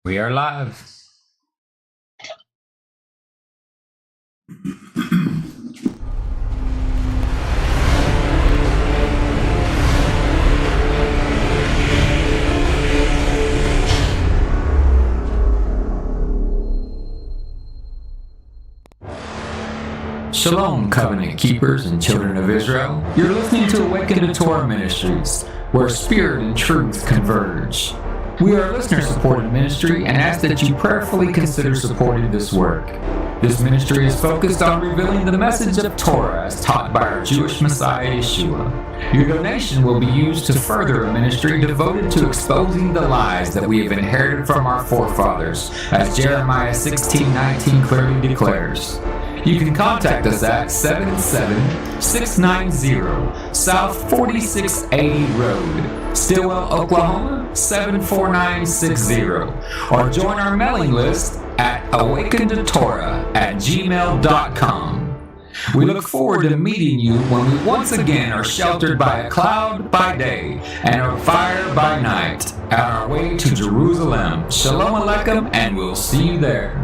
We are live. Shalom, covenant keepers and children of Israel. You're listening to Awaken to Torah Ministries, where spirit and truth converge. We are a listener-supported ministry and ask that you prayerfully consider supporting this work. This ministry is focused on revealing the message of Torah as taught by our Jewish Messiah, Yeshua. Your donation will be used to further a ministry devoted to exposing the lies that we have inherited from our forefathers, as Jeremiah 16:19 clearly declares. You can contact us at 77690 South 4680 Road, Stillwell, Oklahoma 74960, or join our mailing list at awakentotorah@gmail.com. We look forward to meeting you when we once again are sheltered by a cloud by day and a fire by night on our way to Jerusalem. Shalom Aleichem, and we'll see you there.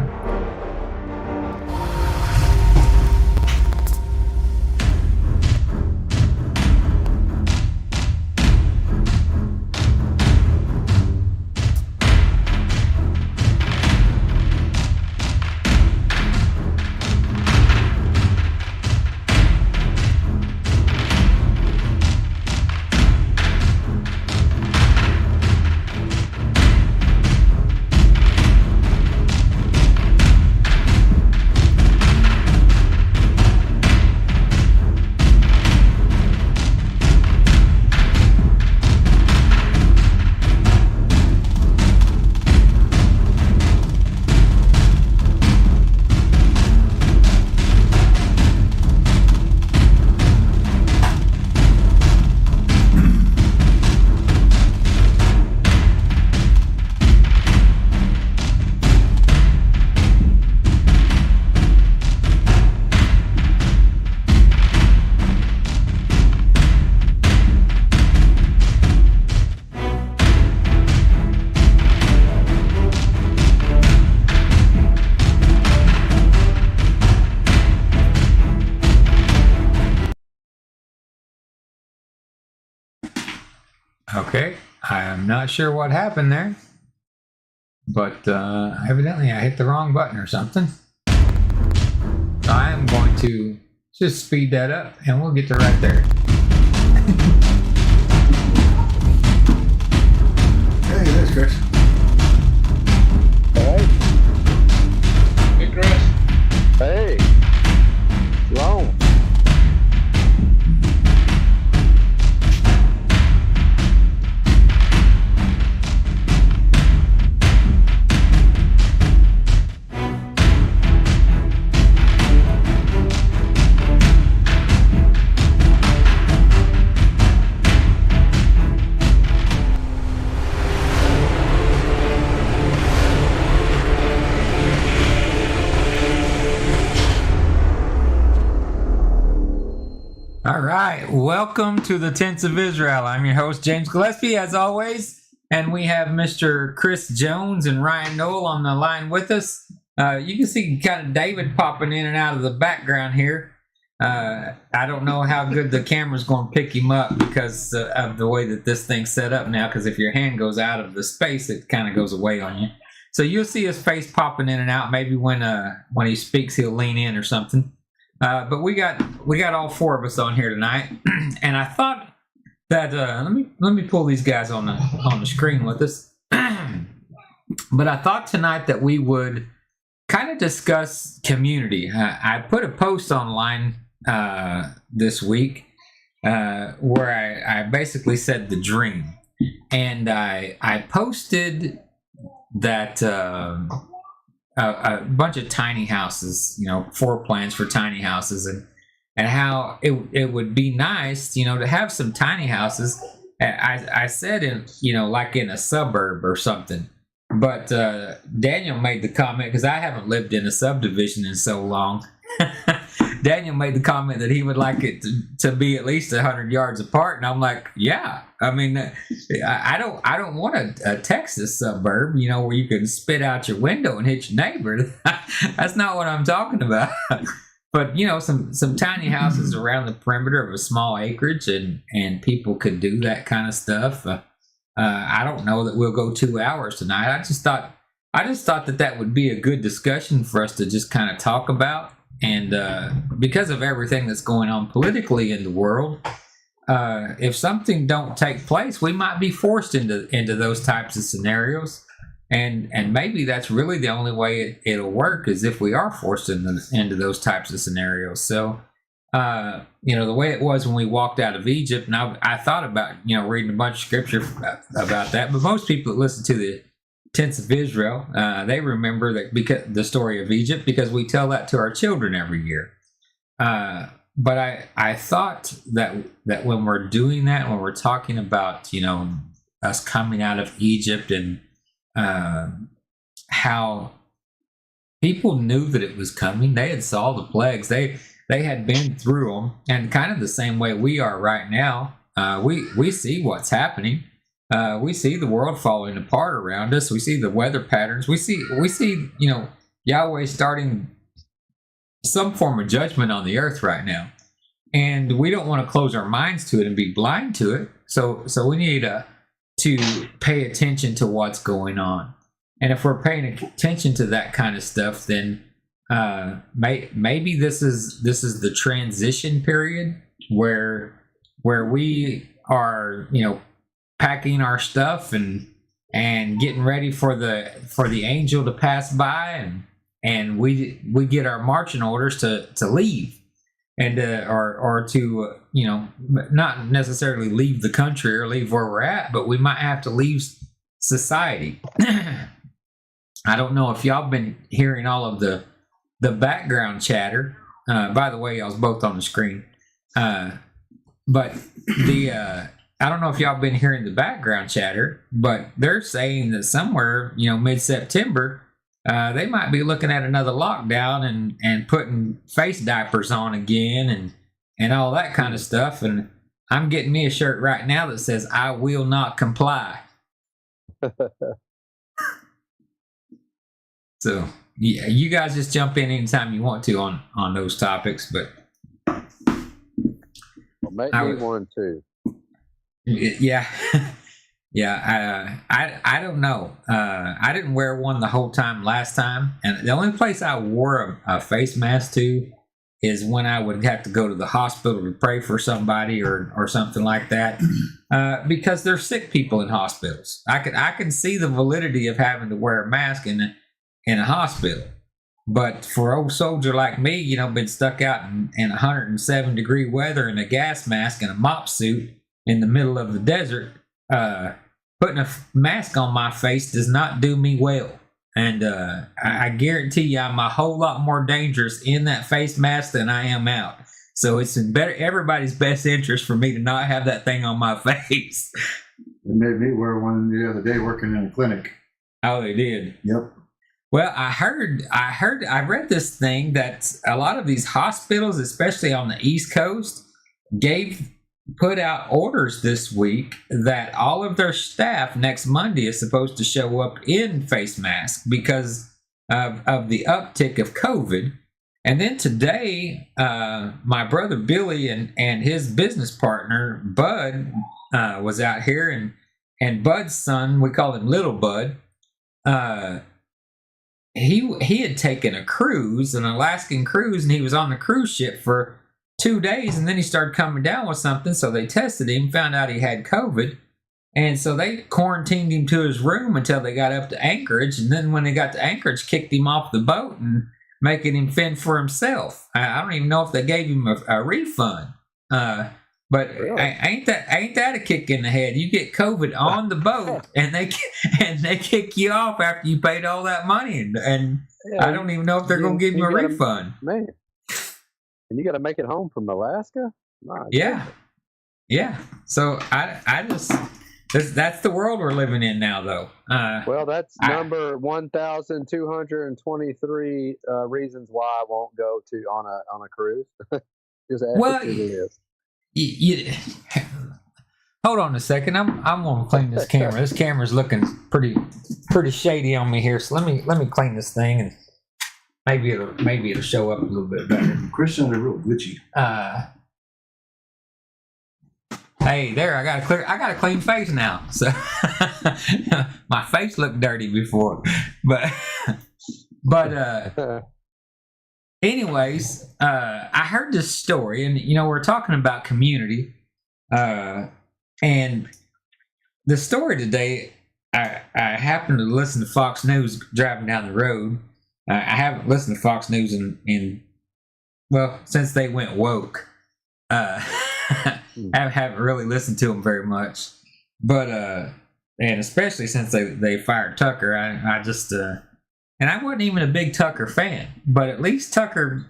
Okay, I'm not sure what happened there, but evidently I hit the wrong button or something. So I am going to just speed that up and we'll get to right there. Hey, there's Chris. Hey. Hey, Chris. Hey. Shalom. All right, welcome to the Tents of Israel. I'm your host, James Gillespie, as always, and we have Mr. Chris Jones and Ryan Knoll on the line with us. You can see kind of David popping in and out of the background here. I don't know how good the camera's going to pick him up because of the way that this thing's set up now, because if your hand goes out of the space, it kind of goes away on you. So you'll see his face popping in and out. Maybe when he speaks, he'll lean in or something. But we got all four of us on here tonight, and I thought that let me pull these guys on the screen with us. But I thought tonight that we would kind of discuss community. I put a post online this week where I basically said the dream, and I posted that. A bunch of tiny houses, floor plans for tiny houses, and how it would be nice, to have some tiny houses. I said like in a suburb or something, but Daniel made the comment, because I haven't lived in a subdivision in so long. Daniel made the comment that he would like it to be at least 100 yards apart, and I'm like, yeah. I mean, I don't want a Texas suburb, where you can spit out your window and hit your neighbor. That's not what I'm talking about. But some tiny houses around the perimeter of a small acreage, and people could do that kind of stuff. I don't know that we'll go 2 hours tonight. I just thought that would be a good discussion for us to just kind of talk about. And because of everything that's going on politically in the world, if something don't take place, we might be forced into those types of scenarios. And maybe that's really the only way it'll work, is if we are forced into those types of scenarios. So, the way it was when we walked out of Egypt, and I thought about, reading a bunch of scripture about that. But most people that listen to the Tents of Israel, they remember that because the story of Egypt, because we tell that to our children every year. But I thought that when we're doing that, when we're talking about, us coming out of Egypt, and how people knew that it was coming, they had saw the plagues, they had been through them, and kind of the same way we are right now. We see what's happening. We see the world falling apart around us. We see the weather patterns. We see, Yahweh starting some form of judgment on the earth right now. And we don't want to close our minds to it and be blind to it. So we need to pay attention to what's going on. And if we're paying attention to that kind of stuff, then maybe this is the transition period where we are, packing our stuff and getting ready for the angel to pass by, and we get our marching orders to leave, and or to not necessarily leave the country or leave where we're at, but we might have to leave society. I don't know if y'all been hearing all of the background chatter. By the way, y'all's both on the screen, but I don't know if y'all been hearing the background chatter, but they're saying that somewhere, mid-September, they might be looking at another lockdown and putting face diapers on again and all that kind of stuff. And I'm getting me a shirt right now that says, "I will not comply." So, yeah, you guys just jump in anytime you want to on those topics, but well, make me one too. Yeah. Yeah. I don't know. I didn't wear one the whole time last time. And the only place I wore a face mask to is when I would have to go to the hospital to pray for somebody or something like that. Because there's sick people in hospitals. I can see the validity of having to wear a mask in a hospital. But for an old soldier like me, been stuck out in 107 degree weather in a gas mask and a mop suit in the middle of the desert, putting a mask on my face does not do me well. And I guarantee you I'm a whole lot more dangerous in that face mask than I am out. So it's in everybody's best interest for me to not have that thing on my face. They made me wear one the other day working in a clinic. Oh, they did? Yep. Well, I read this thing that a lot of these hospitals, especially on the East Coast, put out orders this week that all of their staff next Monday is supposed to show up in face masks because of the uptick of COVID. And then today, my brother Billy and his business partner Bud was out here, and Bud's son, we call him Little Bud, he had taken a cruise, an Alaskan cruise, and he was on the cruise ship for 2 days, and then he started coming down with something, so they tested him, found out he had COVID, and so they quarantined him to his room until they got up to Anchorage, and then when they got to Anchorage, kicked him off the boat and making him fend for himself. I don't even know if they gave him a refund, but really? ain't that a kick in the head? You get COVID on the boat, and they kick you off after you paid all that money, and yeah, I don't even know if they're going to give you a refund. Man. And you got to make it home from Alaska? My yeah. So I That's the world we're living in now, though. Well, that's I- number 1,223 reasons why I won't go to on a cruise. Just add Well, it to the list. you, hold on a second. I'm gonna clean this camera. This camera's looking pretty shady on me here. So let me clean this thing, and maybe it'll show up a little bit better. Chris sounded real glitchy. Hey, there, I got a clean face now. So my face looked dirty before, but anyways, I heard this story, and we're talking about community, and the story today. I happened to listen to Fox News driving down the road. I haven't listened to Fox News since they went woke. I haven't really listened to them very much, but and especially since they fired Tucker, I just and I wasn't even a big Tucker fan, but at least Tucker,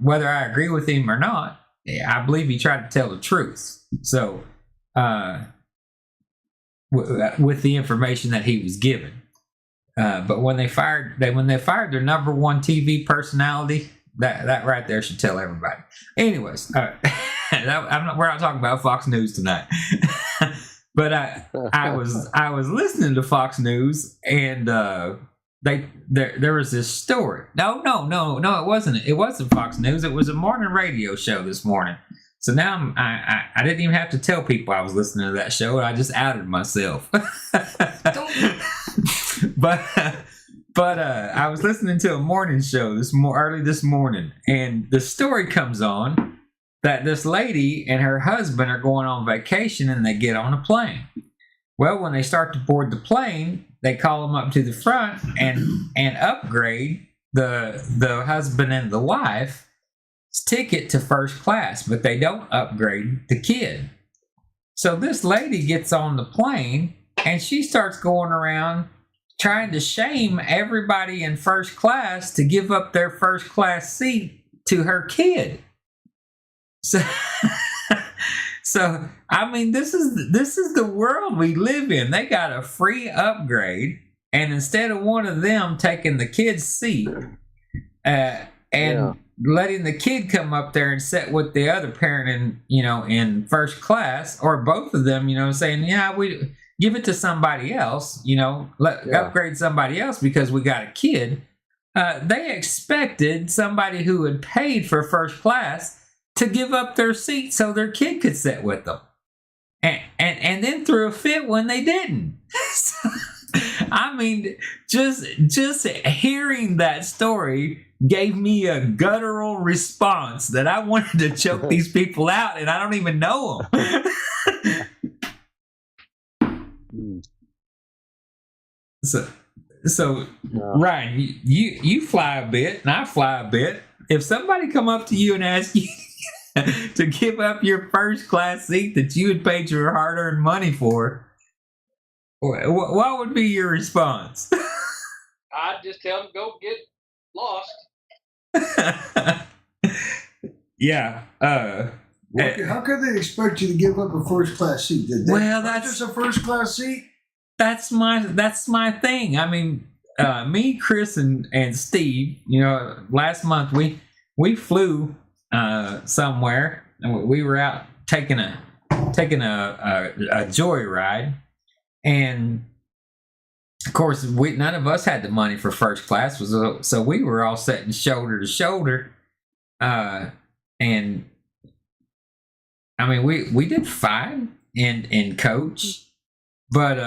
whether I agree with him or not, I believe he tried to tell the truth. So, with the information that he was given, but when they fired their number one TV personality, that right there should tell everybody. Anyways, we're not talking about Fox News tonight. But I was listening to Fox News, and there was this story. No, it wasn't. It wasn't Fox News. It was a morning radio show this morning. So now I didn't even have to tell people I was listening to that show. I just outed myself. But I was listening to a morning show early this morning, and the story comes on that this lady and her husband are going on vacation, and they get on a plane. Well, when they start to board the plane, they call them up to the front and upgrade the husband and the wife's ticket to first class, but they don't upgrade the kid. So this lady gets on the plane, and she starts going around trying to shame everybody in first class to give up their first class seat to her kid. So, I mean, this is the world we live in. They got a free upgrade, and instead of one of them taking the kid's seat and letting the kid come up there and sit with the other parent in first class, or both of them, saying, we give it to somebody else, upgrade somebody else because we got a kid. They expected somebody who had paid for first class to give up their seat so their kid could sit with them, and then threw a fit when they didn't. I mean, just hearing that story gave me a guttural response that I wanted to choke these people out, and I don't even know them. So Ryan, you fly a bit and I fly a bit. If somebody come up to you and ask you to give up your first class seat that you had paid your hard-earned money for, what would be your response? I'd just tell them go get lost. Yeah. How could they expect you to give up a first class seat? That's a first class seat. That's my thing. I mean, me, Chris, and Steve. Last month we flew somewhere, and we were out taking a joyride, and of course none of us had the money for first class, so we were all sitting shoulder to shoulder, and I mean we did fine in coach, but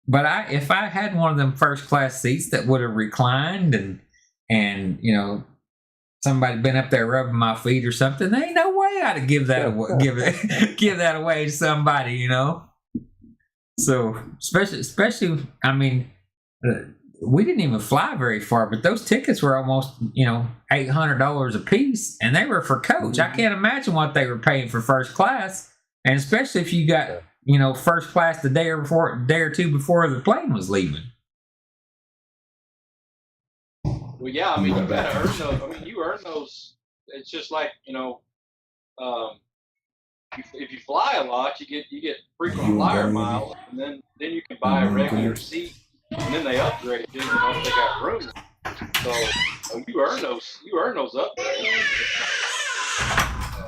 if I had one of them first class seats that would have reclined and somebody been up there rubbing my feet or something, there ain't no way I'd give that give that away to somebody, So especially, I mean, we didn't even fly very far, but those tickets were almost $800 a piece, and they were for coach. I can't imagine what they were paying for first class, and especially if you got first class the day or two before the plane was leaving. Well, yeah, I mean, you gotta earn those. I mean, you earn those. It's just like, if you fly a lot, you get frequent flyer miles, and then you can buy a regular seat, and then they upgrade you, if they got room. So you earn those upgrades.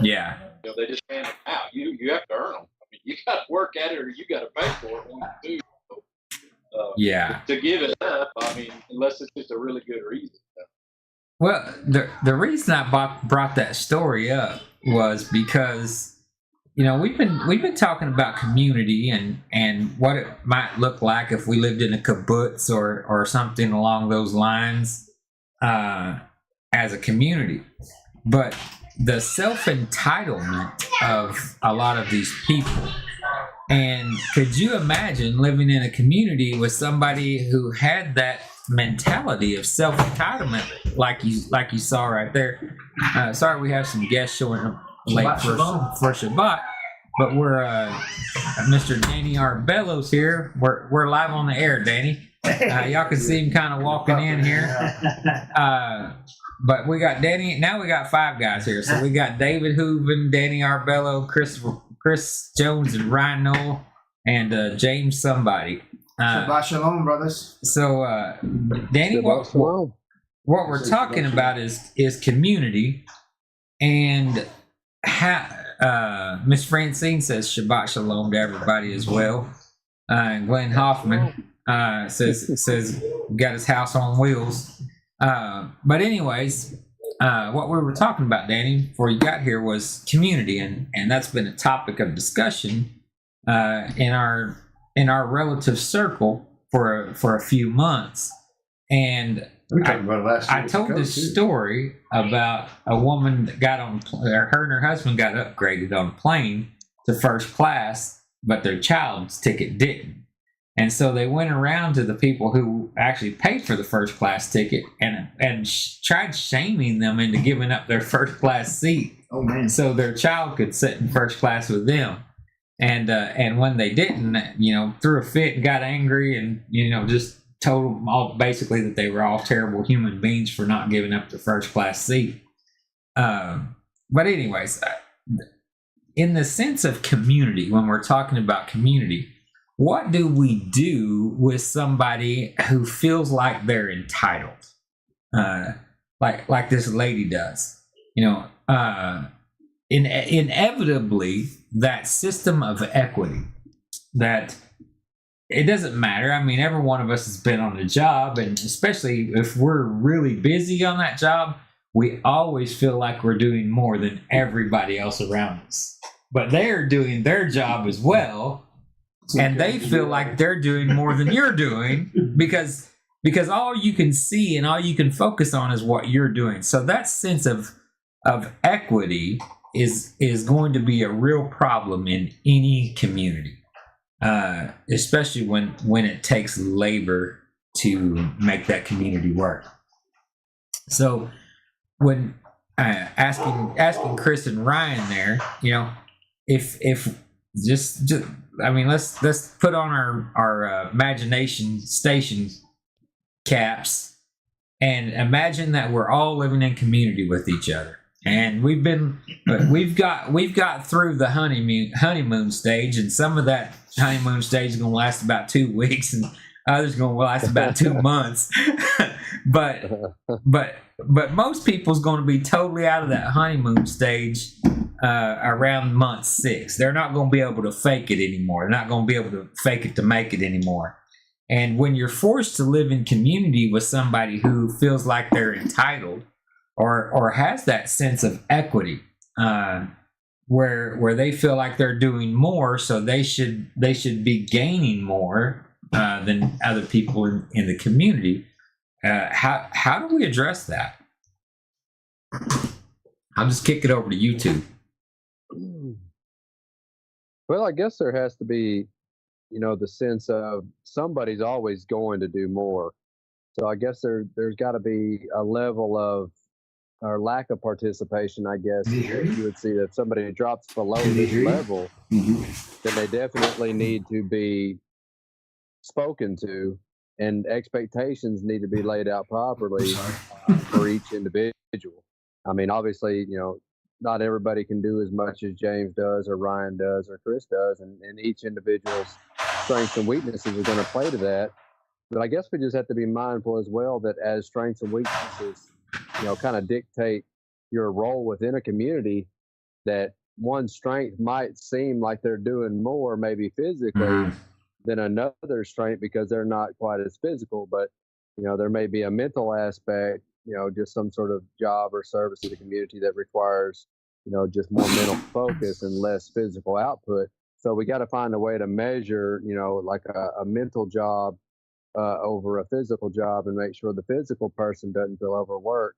Yeah. They just hand them out. You have to earn them. I mean, you got to work at it, or you got to pay for it when you do. Yeah. To give it up, I mean, unless it's just a really good reason. Well, the reason I brought that story up was because we've been talking about community and what it might look like if we lived in a kibbutz or something along those lines as a community, but the self-entitlement of a lot of these people. And could you imagine living in a community with somebody who had that mentality of self-entitlement, like you saw right there? Sorry, we have some guests showing up late for Shabbat, but we're Mr. Danny Arbelo's here. We're live on the air, Danny. Y'all can see him kind of walking in here. But we got Danny. Now we got 5 guys here. So we got David Hooven, Danny Arbelo, Chris Jones, and Ryan Knoll, and James somebody. Shabbat shalom, brothers. So, Danny, what we're talking about is community, and Miss Francine says Shabbat shalom to everybody as well. Glenn Hoffman says got his house on wheels. But anyways, what we were talking about, Danny, before you got here was community, and that's been a topic of discussion in our relative circle for a few months. And I told this story about a woman that got on, her and her husband got upgraded on a plane to first class, but their child's ticket didn't. And so they went around to the people who actually paid for the first class ticket and tried shaming them into giving up their first class seat. Oh man! So their child could sit in first class with them. And when they didn't, threw a fit and got angry and just told them all basically that they were all terrible human beings for not giving up their first class seat. But anyways, in the sense of community, when we're talking about community, what do we do with somebody who feels like they're entitled, like this lady does? Inevitably, that system of equity, that it doesn't matter. I mean, every one of us has been on a job, and especially if we're really busy on that job, we always feel like we're doing more than everybody else around us. But they're doing their job as well. And they feel like they're doing more than you're doing because all you can see and all you can focus on is what you're doing. So that sense of equity is going to be a real problem in any community, especially when it takes labor to make that community work. So when asking Chris and Ryan there, if just I mean, let's put on our imagination station caps and imagine that we're all living in community with each other, and we've got through the honeymoon stage, and some of that honeymoon stage is going to last about 2 weeks, and others going to last about 2 months. but most people's going to be totally out of that honeymoon stage around month 6. They're not going to be able to fake it anymore. They're not going to be able to fake it to make it anymore. And when you're forced to live in community with somebody who feels like they're entitled or has that sense of equity, where they feel like they're doing more, so they should be gaining more than other people in the community, how do we address that? I'll just kick it over to you two. Well, I guess there has to be, the sense of somebody's always going to do more. So I guess there's got to be a level of, or lack of participation, I guess. You would see that somebody drops below this level, then they definitely need to be spoken to, and expectations need to be laid out properly for each individual. I mean, obviously, not everybody can do as much as James does or Ryan does or Chris does, and each individual's strengths and weaknesses are going to play to that. But I guess we just have to be mindful as well that as strengths and weaknesses, kind of dictate your role within a community, that one strength might seem like they're doing more maybe physically than another strength because they're not quite as physical, but there may be a mental aspect, just some sort of job or service to the community that requires, just more mental focus and less physical output. So we got to find a way to measure, like a mental job over a physical job and make sure the physical person doesn't feel overworked,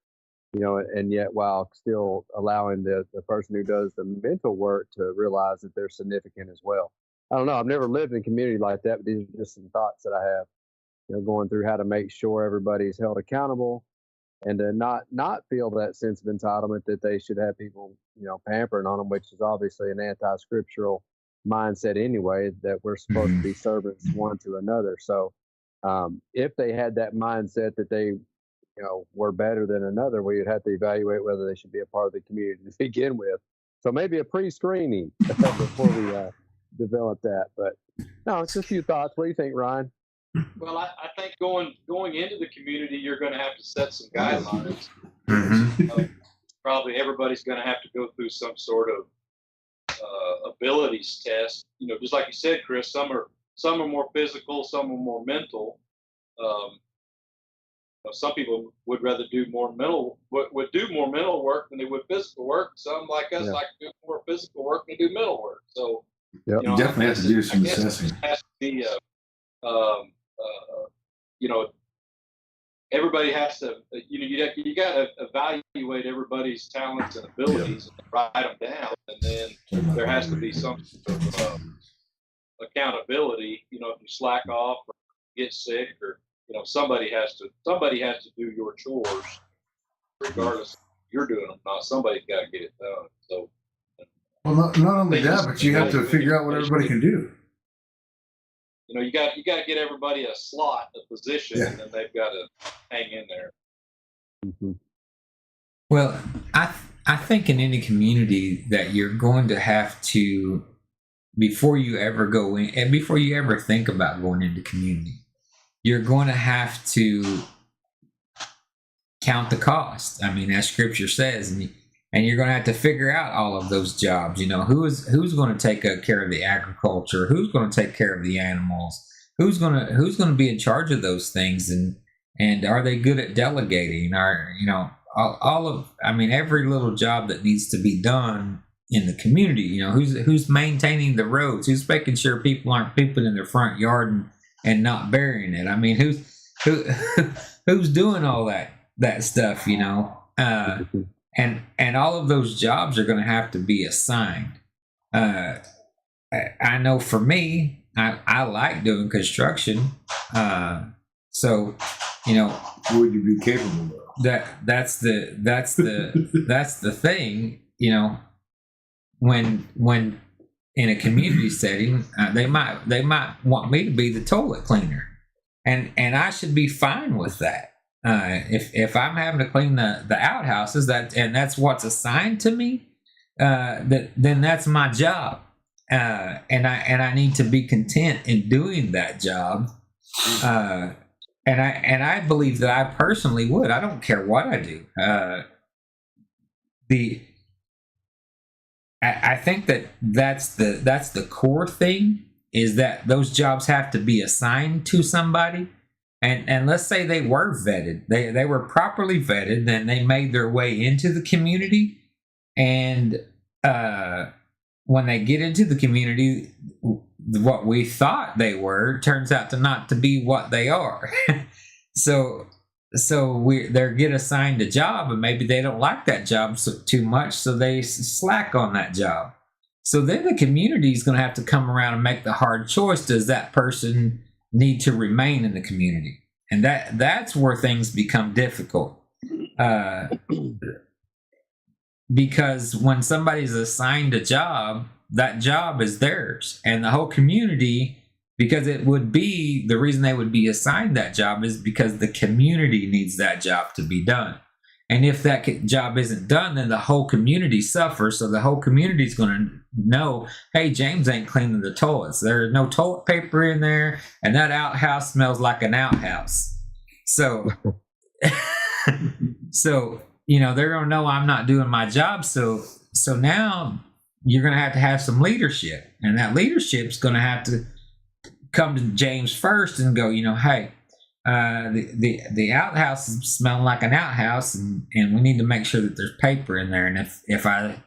and yet while still allowing the person who does the mental work to realize that they're significant as well. I don't know. I've never lived in a community like that, but these are just some thoughts that I have, going through how to make sure everybody's held accountable and to not feel that sense of entitlement that they should have people, pampering on them, which is obviously an anti-scriptural mindset anyway, that we're supposed to be servants one to another. So if they had that mindset that they, were better than another, we would have to evaluate whether they should be a part of the community to begin with. So maybe a pre-screening before we develop that. But no, it's just a few thoughts. What do you think, Ryan? Well, I think going into the community, you're going to have to set some guidelines. Probably everybody's going to have to go through some sort of abilities test. Just like you said, Chris, some are more physical, some are more mental. Some people would rather do more mental work than they would physical work. Some like us like to do more physical work than do mental work. So you definitely have to do some assessing. It has to be everybody has to, you got to evaluate everybody's talents and abilities and write them down, and then there has to be some sort of accountability. If you slack off or get sick, or somebody has to do your chores, regardless if you're doing them or not. Somebody's got to get it done. So, well, not only that, but you have to figure out what everybody can do. You got to get everybody a slot, a position, and then they've got to hang in there. Mm-hmm. Well, I think in any community that you're going to have to, before you ever go in and before you ever think about going into community, you're going to have to count the cost. I mean, as Scripture says, and you're going to have to figure out all of those jobs. Who's going to take care of the agriculture? Who's going to take care of the animals? Who's going to be in charge of those things? And are they good at delegating? Every little job that needs to be done in the community. Who's maintaining the roads? Who's making sure people aren't pooping in their front yard and not burying it? I mean, who's doing all that stuff? And all of those jobs are going to have to be assigned. I know for me, I like doing construction. So, what would you be capable of? That's the thing. When in a community setting, they might want me to be the toilet cleaner, and I should be fine with that. If I'm having to clean the outhouses, that's what's assigned to me, then that's my job, and I need to be content in doing that job, and I believe that I personally would. I don't care what I do. I think that's the core thing, is that those jobs have to be assigned to somebody. And let's say they were vetted, they were properly vetted, then they made their way into the community, and when they get into the community, what we thought they were turns out to not to be what they are. so they get assigned a job, and maybe they don't like that job too much, so they slack on that job. So then the community is going to have to come around and make the hard choice. Does that person need to remain in the community? And that's where things become difficult, because when somebody's assigned a job, that job is theirs, and the whole community, because it would be the reason they would be assigned that job is because the community needs that job to be done. And if that job isn't done, then the whole community suffers. So the whole community is going to know, hey, James ain't cleaning the toilets. There's no toilet paper in there, and that outhouse smells like an outhouse. So, so they're going to know I'm not doing my job. So now you're going to have some leadership, and that leadership's going to have to come to James first and go, hey, the outhouse is smelling like an outhouse, and we need to make sure that there's paper in there. And if I,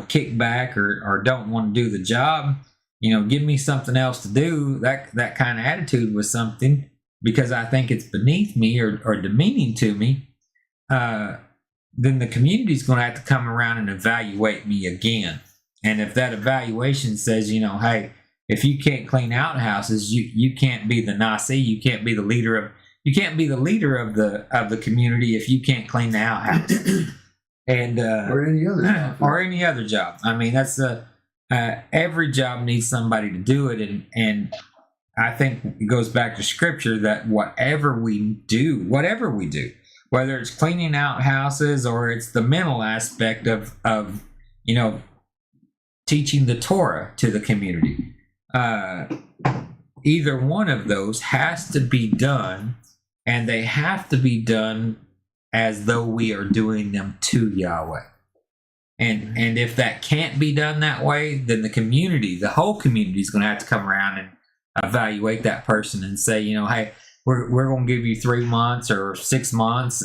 kick back or don't want to do the job, give me something else to do. That kind of attitude was something, because I think it's beneath me or demeaning to me. Then the community's going to have to come around and evaluate me again. And if that evaluation says, hey, if you can't clean outhouses, you can't be the Nasi. You can't be the leader of the community if you can't clean the outhouse. And or any other job. Or any other job. I mean, that's every job needs somebody to do it, and I think it goes back to scripture that whatever we do, whether it's cleaning outhouses or it's the mental aspect of teaching the Torah to the community. Either one of those has to be done, and they have to be done as though we are doing them to Yahweh. And if that can't be done that way, then the whole community is going to have to come around and evaluate that person and say, hey, we're going to give you 3 months or 6 months,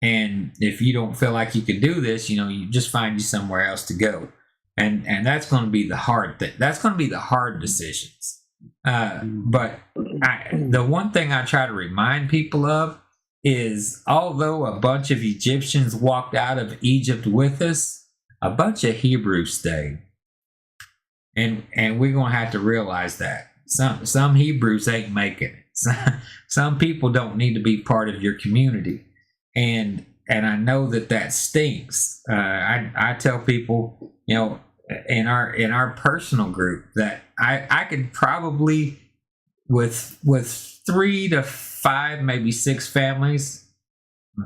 and if you don't feel like you can do this, you just find you somewhere else to go. And that's going to be the hard thing. That's going to be the hard decisions. But the one thing I try to remind people of is, although a bunch of Egyptians walked out of Egypt with us, a bunch of Hebrews stayed. And we're going to have to realize that. Some Hebrews ain't making it. Some people don't need to be part of your community. And I know that stinks. I tell people, in our personal group, that I could probably with 3 to 5, maybe 6 families,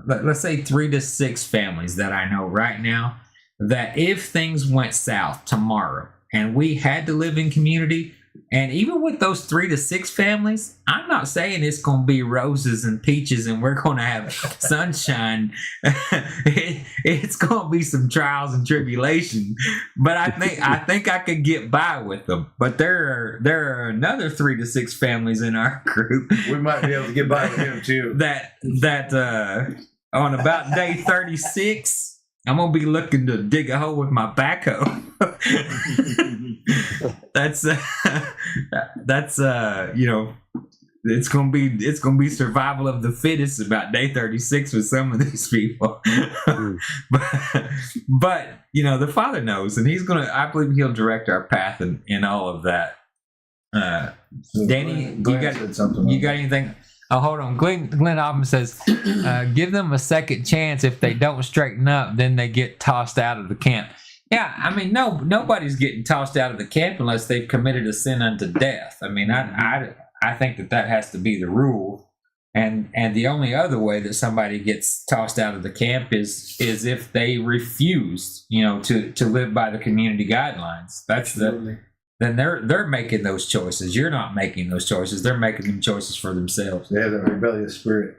let's say 3 to 6 families that I know right now, that if things went south tomorrow and we had to live in community, and even with those 3 to 6 families, I'm not saying it's going to be roses and peaches and we're going to have sunshine. It's going to be some trials and tribulation, but I think I could get by with them. But there are another 3 to 6 families in our group. We might be able to get by with them too. That on about day 36, I'm gonna be looking to dig a hole with my backhoe. That's it's gonna be survival of the fittest about day 36 with some of these people. but the Father knows, and I believe He'll direct our path in all of that. Danny, you got anything? Oh, hold on. Glenn Hoffman says, give them a second chance. If they don't straighten up, then they get tossed out of the camp. Yeah, I mean, nobody's getting tossed out of the camp unless they've committed a sin unto death. I mean, I think that has to be the rule. And the only other way that somebody gets tossed out of the camp is if they refuse, to live by the community guidelines. Then they're making those choices. You're not making those choices. They're making them choices for themselves. They have that rebellious spirit.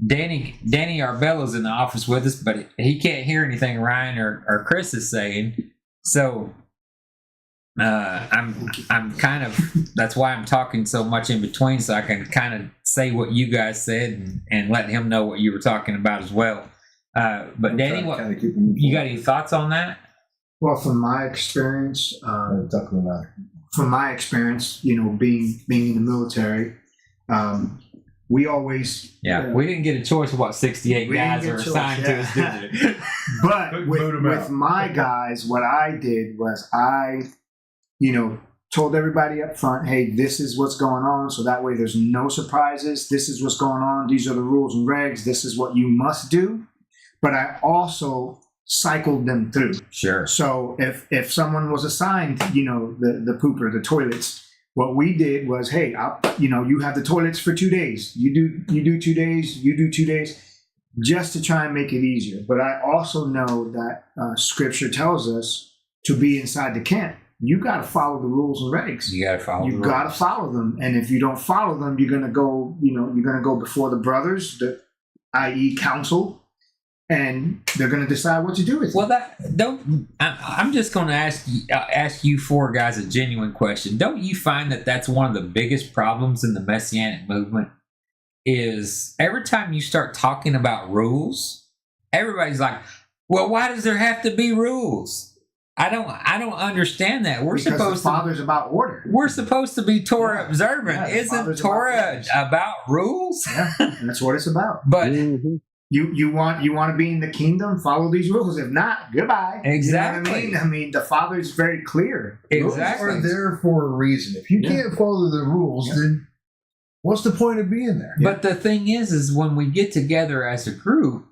Danny Arbella's in the office with us, but he can't hear anything Ryan or Chris is saying. So I'm kind of, that's why I'm talking so much in between, so I can kind of say what you guys said and let him know what you were talking about as well. But Danny, you got any thoughts on that? Well, from my experience, being in the military, we always we didn't get a choice of what 68 guys are assigned to us, did we? But with my guys, what I did was I told everybody up front, hey, this is what's going on, so that way there's no surprises. This is what's going on. These are the rules and regs. This is what you must do. But I also cycled them through. Sure. So if someone was assigned, the pooper, the toilets, what we did was, hey, you have the toilets for 2 days. You do 2 days. You do 2 days. just to try and make it easier. But I also know that Scripture tells us to be inside the camp. You got to follow the rules and regs. You got to follow. You got to follow them, and if you don't follow them, you're gonna go. You're gonna go before the brothers, i.e., council, and they're gonna decide what to do with it. Well, I'm just going to ask you four guys a genuine question. Don't you find that that's one of the biggest problems in the Messianic movement? Is every time you start talking about rules, everybody's like, "Well, why does there have to be rules?" I don't understand that. We're because supposed the Father's about order. We're supposed to be Torah observant. Yeah, the Isn't Father's Torah about rules? Yeah, that's what it's about. But you want to be in the kingdom, follow these rules. If not, goodbye. Exactly. You know what I mean, the Father's very clear. Exactly. Rules are there for a reason. If you can't follow the rules, then what's the point of being there? But the thing is when we get together as a group,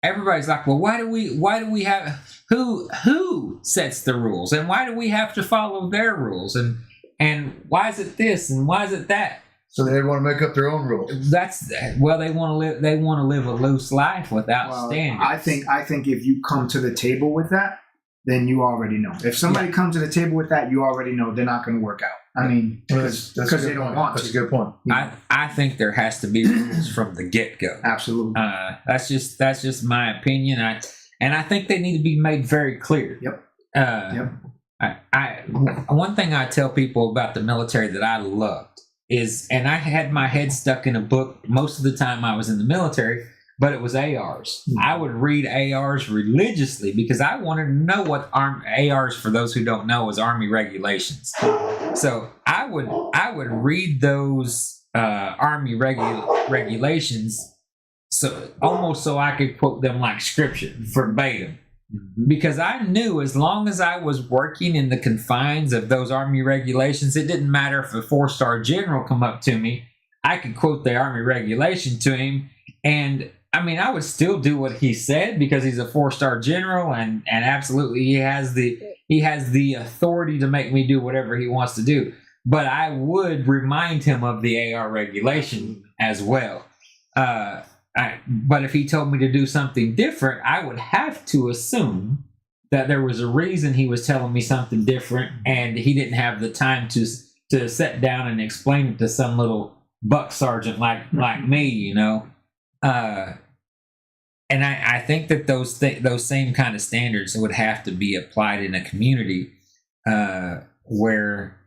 everybody's like, well, why do we have who sets the rules, and why do we have to follow their rules, and why is it this and why is it that? So they want to make up their own rules. They want to live a loose life without standards. I think if you come to the table with that, then you already know. If somebody comes to the table with that, you already know they're not going to work out. I mean, because they don't want to. That's a good point. I think there has to be rules from the get-go. Absolutely. That's just my opinion. I think they need to be made very clear. Yep. One thing I tell people about the military that I loved is, and I had my head stuck in a book most of the time I was in the military, but it was ARs. I would read ARs religiously because I wanted to know what ARs, for those who don't know, is Army regulations. So I would read those Army regulations so I could quote them like scripture verbatim. Because I knew as long as I was working in the confines of those Army regulations, it didn't matter if a 4-star general come up to me, I could quote the Army regulation to him, and I mean, I would still do what he said because he's a 4-star general, and absolutely he has the authority to make me do whatever he wants to do. But I would remind him of the AR regulation as well. But if he told me to do something different, I would have to assume that there was a reason he was telling me something different, and he didn't have the time to sit down and explain it to some little buck sergeant like me, you know. And I think that those same kind of standards would have to be applied in a community where,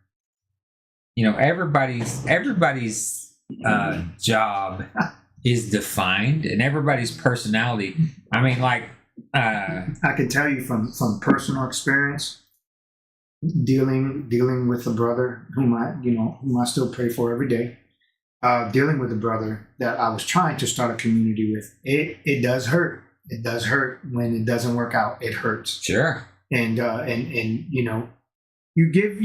you know, everybody's job is defined, and everybody's personality. I mean, like I can tell you from personal experience, dealing with a brother whom I still pray for every day. Dealing with a brother that I was trying to start a community with, it does hurt. It does hurt when it doesn't work out. It hurts. Sure. And you know, you give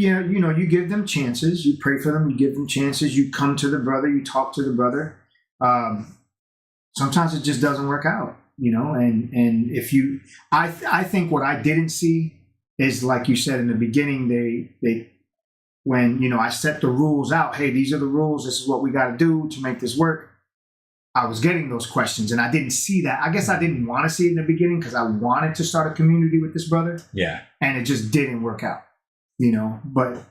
them chances. You pray for them. You give them chances. You come to the brother. You talk to the brother. Sometimes it just doesn't work out. You know, and if you, I think what I didn't see is, like you said in the beginning, they when, you know, I set the rules out, hey, these are the rules, this is what we got to do to make this work, I was getting those questions, and I didn't see that. I guess I didn't want to see it in the beginning because I wanted to start a community with this brother. Yeah. And it just didn't work out, you know, but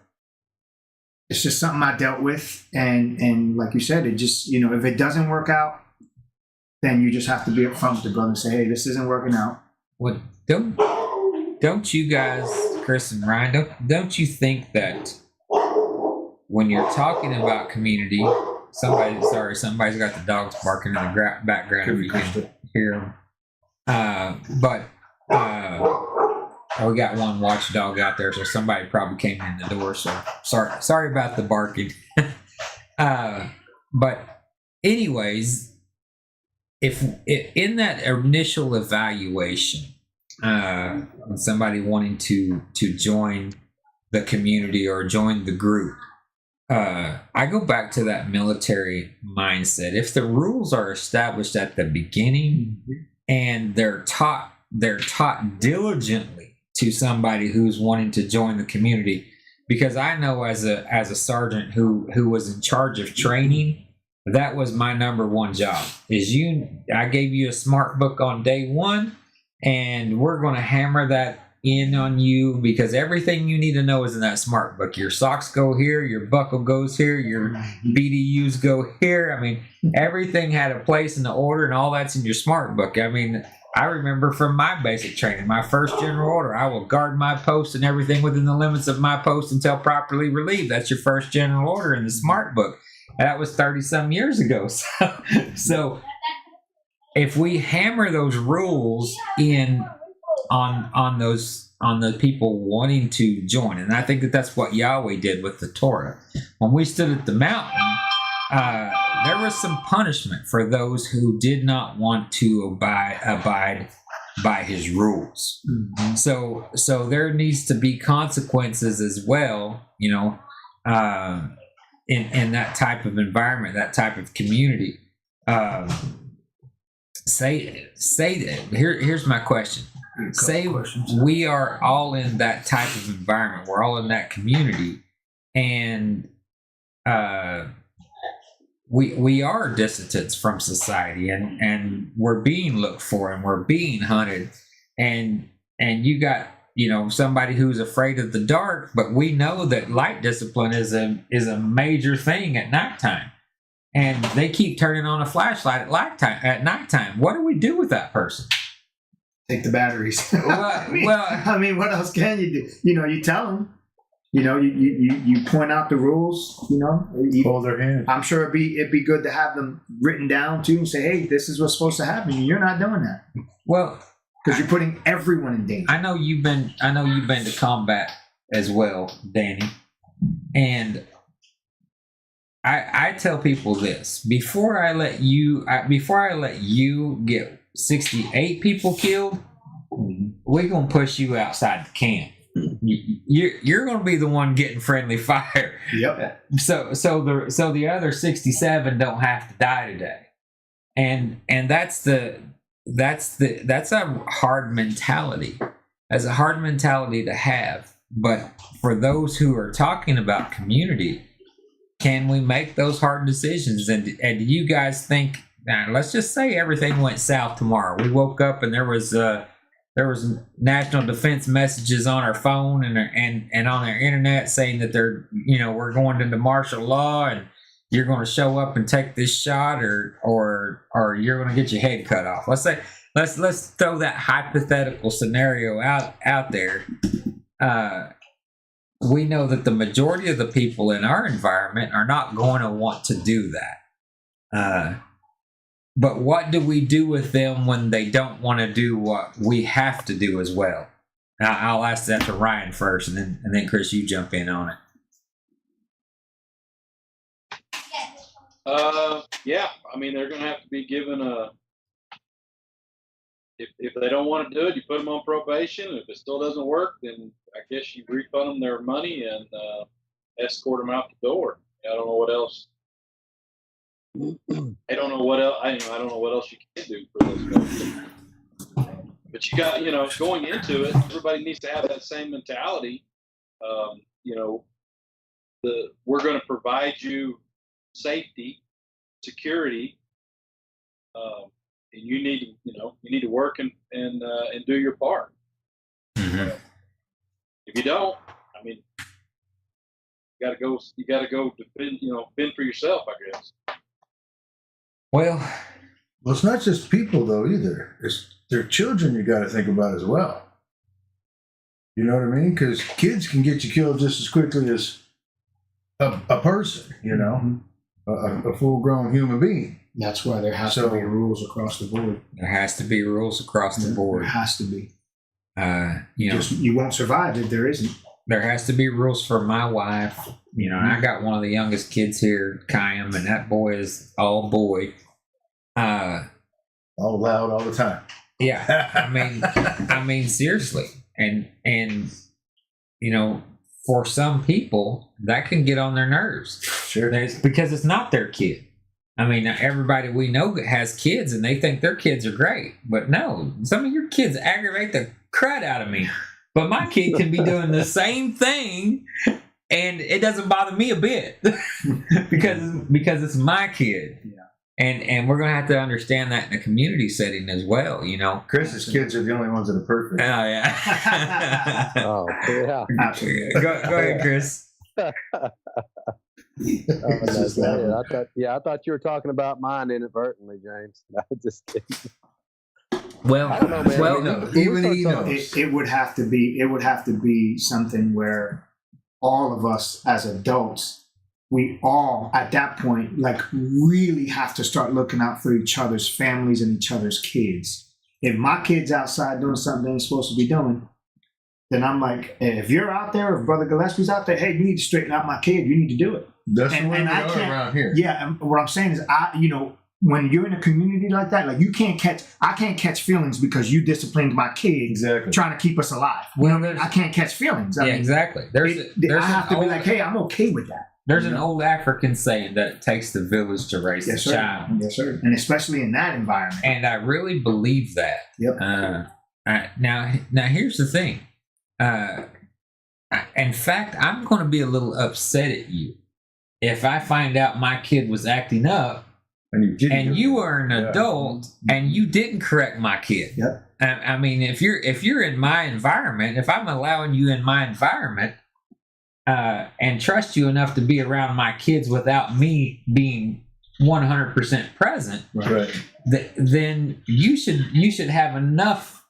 it's just something I dealt with. And like you said, it just, you know, if it doesn't work out, then you just have to be upfront with the brother and say, hey, this isn't working out. Well, don't you guys, Chris and Ryan, don't you think that when you're talking about community, somebody's got the dogs barking in the background if you can hear them. We got one watchdog out there, so somebody probably came in the door. So sorry about the barking. But anyways, if in that initial evaluation, when somebody wanting to join the community or join the group, I go back to that military mindset. If the rules are established at the beginning and they're taught diligently to somebody who's wanting to join the community, because I know as a sergeant who was in charge of training That was my number one job. I gave you a smart book on day one, and we're going to hammer that in on you because everything you need to know is in that smart book. Your socks go here, your buckle goes here, your BDUs go here. I mean, everything had a place in the order, and all that's in your smart book. I mean, I remember from my basic training, my first general order, I will guard my post and everything within the limits of my post until properly relieved. That's your first general order in the smart book. That was 30 some years ago. So if we hammer those rules in on the people wanting to join, and I think that's what Yahweh did with the Torah. When we stood at the mountain, there was some punishment for those who did not want to abide by his rules. Mm-hmm. So there needs to be consequences as well, in that type of environment, that type of community. Here's my question. Say we are all in that type of environment. We're all in that community, and we are dissidents from society, and we're being looked for, and we're being hunted, and you got somebody who's afraid of the dark, but we know that light discipline is a major thing at nighttime, and they keep turning on a flashlight at nighttime. What do we do with that person? Take the batteries. Well, I mean, what else can you do? You tell them. You point out the rules. Hold their hand. I'm sure it'd be good to have them written down too, and say, "Hey, this is what's supposed to happen. You're not doing that." Well, because you're putting everyone in danger. I know you've been to combat as well, Danny, and I tell people this: before I let you get 68 people killed, we're gonna push you outside the camp. You're gonna be the one getting friendly fire. Yep. So the other 67 don't have to die today, and that's a hard mentality. That's a hard mentality to have. But for those who are talking about community, can we make those hard decisions? And do you guys think? Now, let's just say everything went south tomorrow. We woke up and there was national defense messages on our phone and on our internet saying that we're going into martial law and you're going to show up and take this shot or you're going to get your head cut off. Let's throw that hypothetical scenario out there. We know that the majority of the people in our environment are not going to want to do that. But what do we do with them when they don't want to do what we have to do as well? I'll ask that to Ryan first, and then Chris, you jump in on it. Yeah, I mean they're going to have to be given if they don't want to do it, you put them on probation. If it still doesn't work, then I guess you refund them their money and escort them out the door. I don't know what else. I don't know what else. I don't know what else you can do for those folks. But you got, going into it, everybody needs to have that same mentality. We're going to provide you safety, security, and you need to work and do your part. Mm-hmm. If you don't, I mean, you got to go defend, fend for yourself, I guess. Well, it's not just people though either. It's their children you got to think about as well. You know what I mean? Because kids can get you killed just as quickly as a person. A full-grown human being. That's why there has to be rules across the board. There has to be rules across the board. There has to be. You won't survive if there isn't. There has to be rules for my wife. I got one of the youngest kids here, Kayam, and that boy is all boy. All loud all the time. Yeah, I mean seriously, and for some people that can get on their nerves. Sure, because it's not their kid. I mean, everybody we know has kids and they think their kids are great, but no, some of your kids aggravate the crud out of me. But my kid can be doing the same thing and it doesn't bother me a bit because it's my kid. Yeah. And we're gonna have to understand that in a community setting as well, you know. Chris's kids are the only ones that are perfect. Oh yeah. Oh, yeah. Absolutely. Go ahead, Chris. That's it. I thought you were talking about mine inadvertently, James. I just kidding. Well, I don't know, man. well, You know, Even we he start knows. talking- It would have to be something where all of us as adults, we all at that point like really have to start looking out for each other's families and each other's kids. If my kid's outside doing something they ain't supposed to be doing, then I'm like, hey, if you're out there, if Brother Gillespie's out there, hey, you need to straighten out my kid. You need to do it. That's And- the way and we I are can't- around here. Yeah, and what I'm saying is, when you're in a community like that, like I can't catch feelings because you disciplined my kid Exactly. trying to keep us alive. well, I can't catch feelings. I yeah, mean, exactly. There's I have to an be old, like, hey, I'm okay with that. there's you an know? old African saying that it takes the village to raise Yes, a sir. child, Yes, sir. And especially in that environment. and I really believe that. Yep. Now here's the thing. In fact, I'm going to be a little upset at you if I find out my kid was acting up and you are an adult and you didn't correct my kid. Yep. I mean, if you're in my environment, if I'm allowing you in my environment and trust you enough to be around my kids without me being 100% present, Right. then you should have enough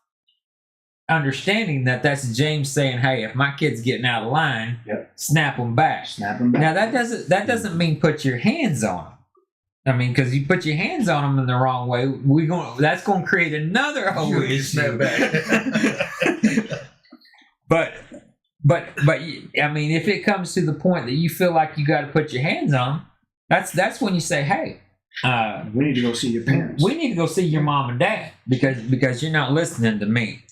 understanding that that's James saying, hey, if my kid's getting out of line, Yep. snap them back. Snap them back. Now that doesn't mean put your hands on them. I mean, because you put your hands on them in the wrong way, that's going to create another whole You issue. snap back. But I mean, if it comes to the point that you feel like you got to put your hands on them, that's when you say, hey, we need to go see your parents. we need to go see your mom and dad because you're not listening to me.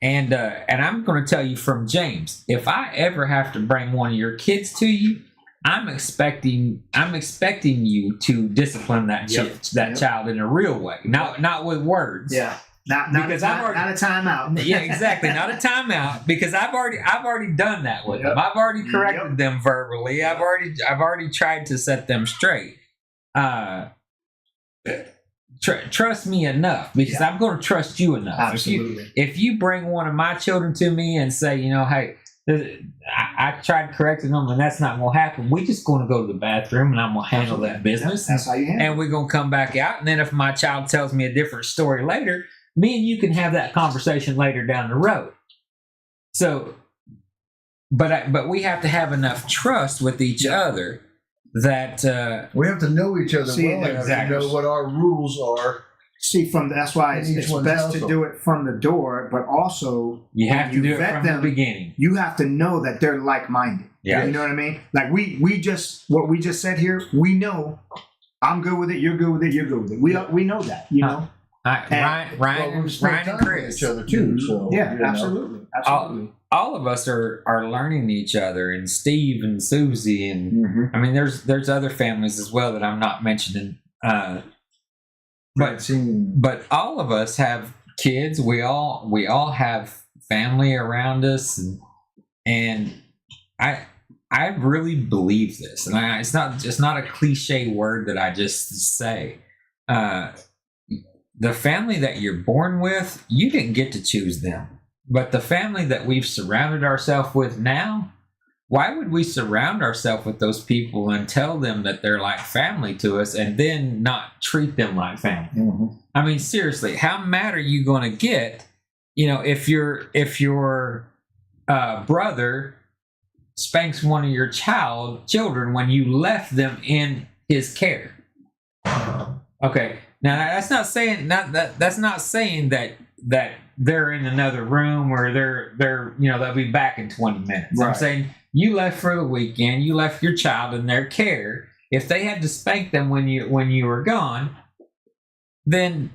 And I'm going to tell you from James, if I ever have to bring one of your kids to you, I'm expecting you to discipline that child in a real way, not with words. Yeah. Not Because a I've already- not a timeout. Yeah, exactly. Not a timeout, because I've already done that with Yep. them. I've already corrected them verbally. I've already tried to set them straight. Trust me enough, because I'm going to trust you enough. Absolutely. If you bring one of my children to me and say, hey, I tried correcting them and that's not going to happen, we just going to go to the bathroom and I'm going to handle that business. That's how you handle it. And we're going to come back out. And then if my child tells me a different story later, me and you can have that conversation later down the road. So, but we have to have enough trust with each other that We have to know each other See, well enough exactly. to know what our rules are. See, that's why In each it's one's best to household. do it from the door, but also you have to when do you it vet from them, the beginning. you have to know that they're like-minded. Yeah. You know what I mean? Like we just what we just said here, we know I'm good with it, you're good with it, you're good with it. We know that, you know? Ryan, Well, we spend Ryan time and with Chris. each other too. So Yeah, you know. absolutely. Absolutely. All of us are learning each other, and Steve and Susie, and Mhm. I mean, there's other families as well that I'm not mentioning. But all of us have kids. We all have family around us, and I really believe this, and it's not a cliche word that I just say. The family that you're born with, you didn't get to choose them. But the family that we've surrounded ourselves with now, why would we surround ourselves with those people and tell them that they're like family to us and then not treat them like family? Mhm. I mean, seriously, how mad are you going to get, if your brother spanks one of your children when you left them in his care? Okay, now that's not saying that they're in another room or they'll be back in 20 minutes. I'm Right. saying you left for the weekend, you left your child in their care. If they had to spank them when you were gone, then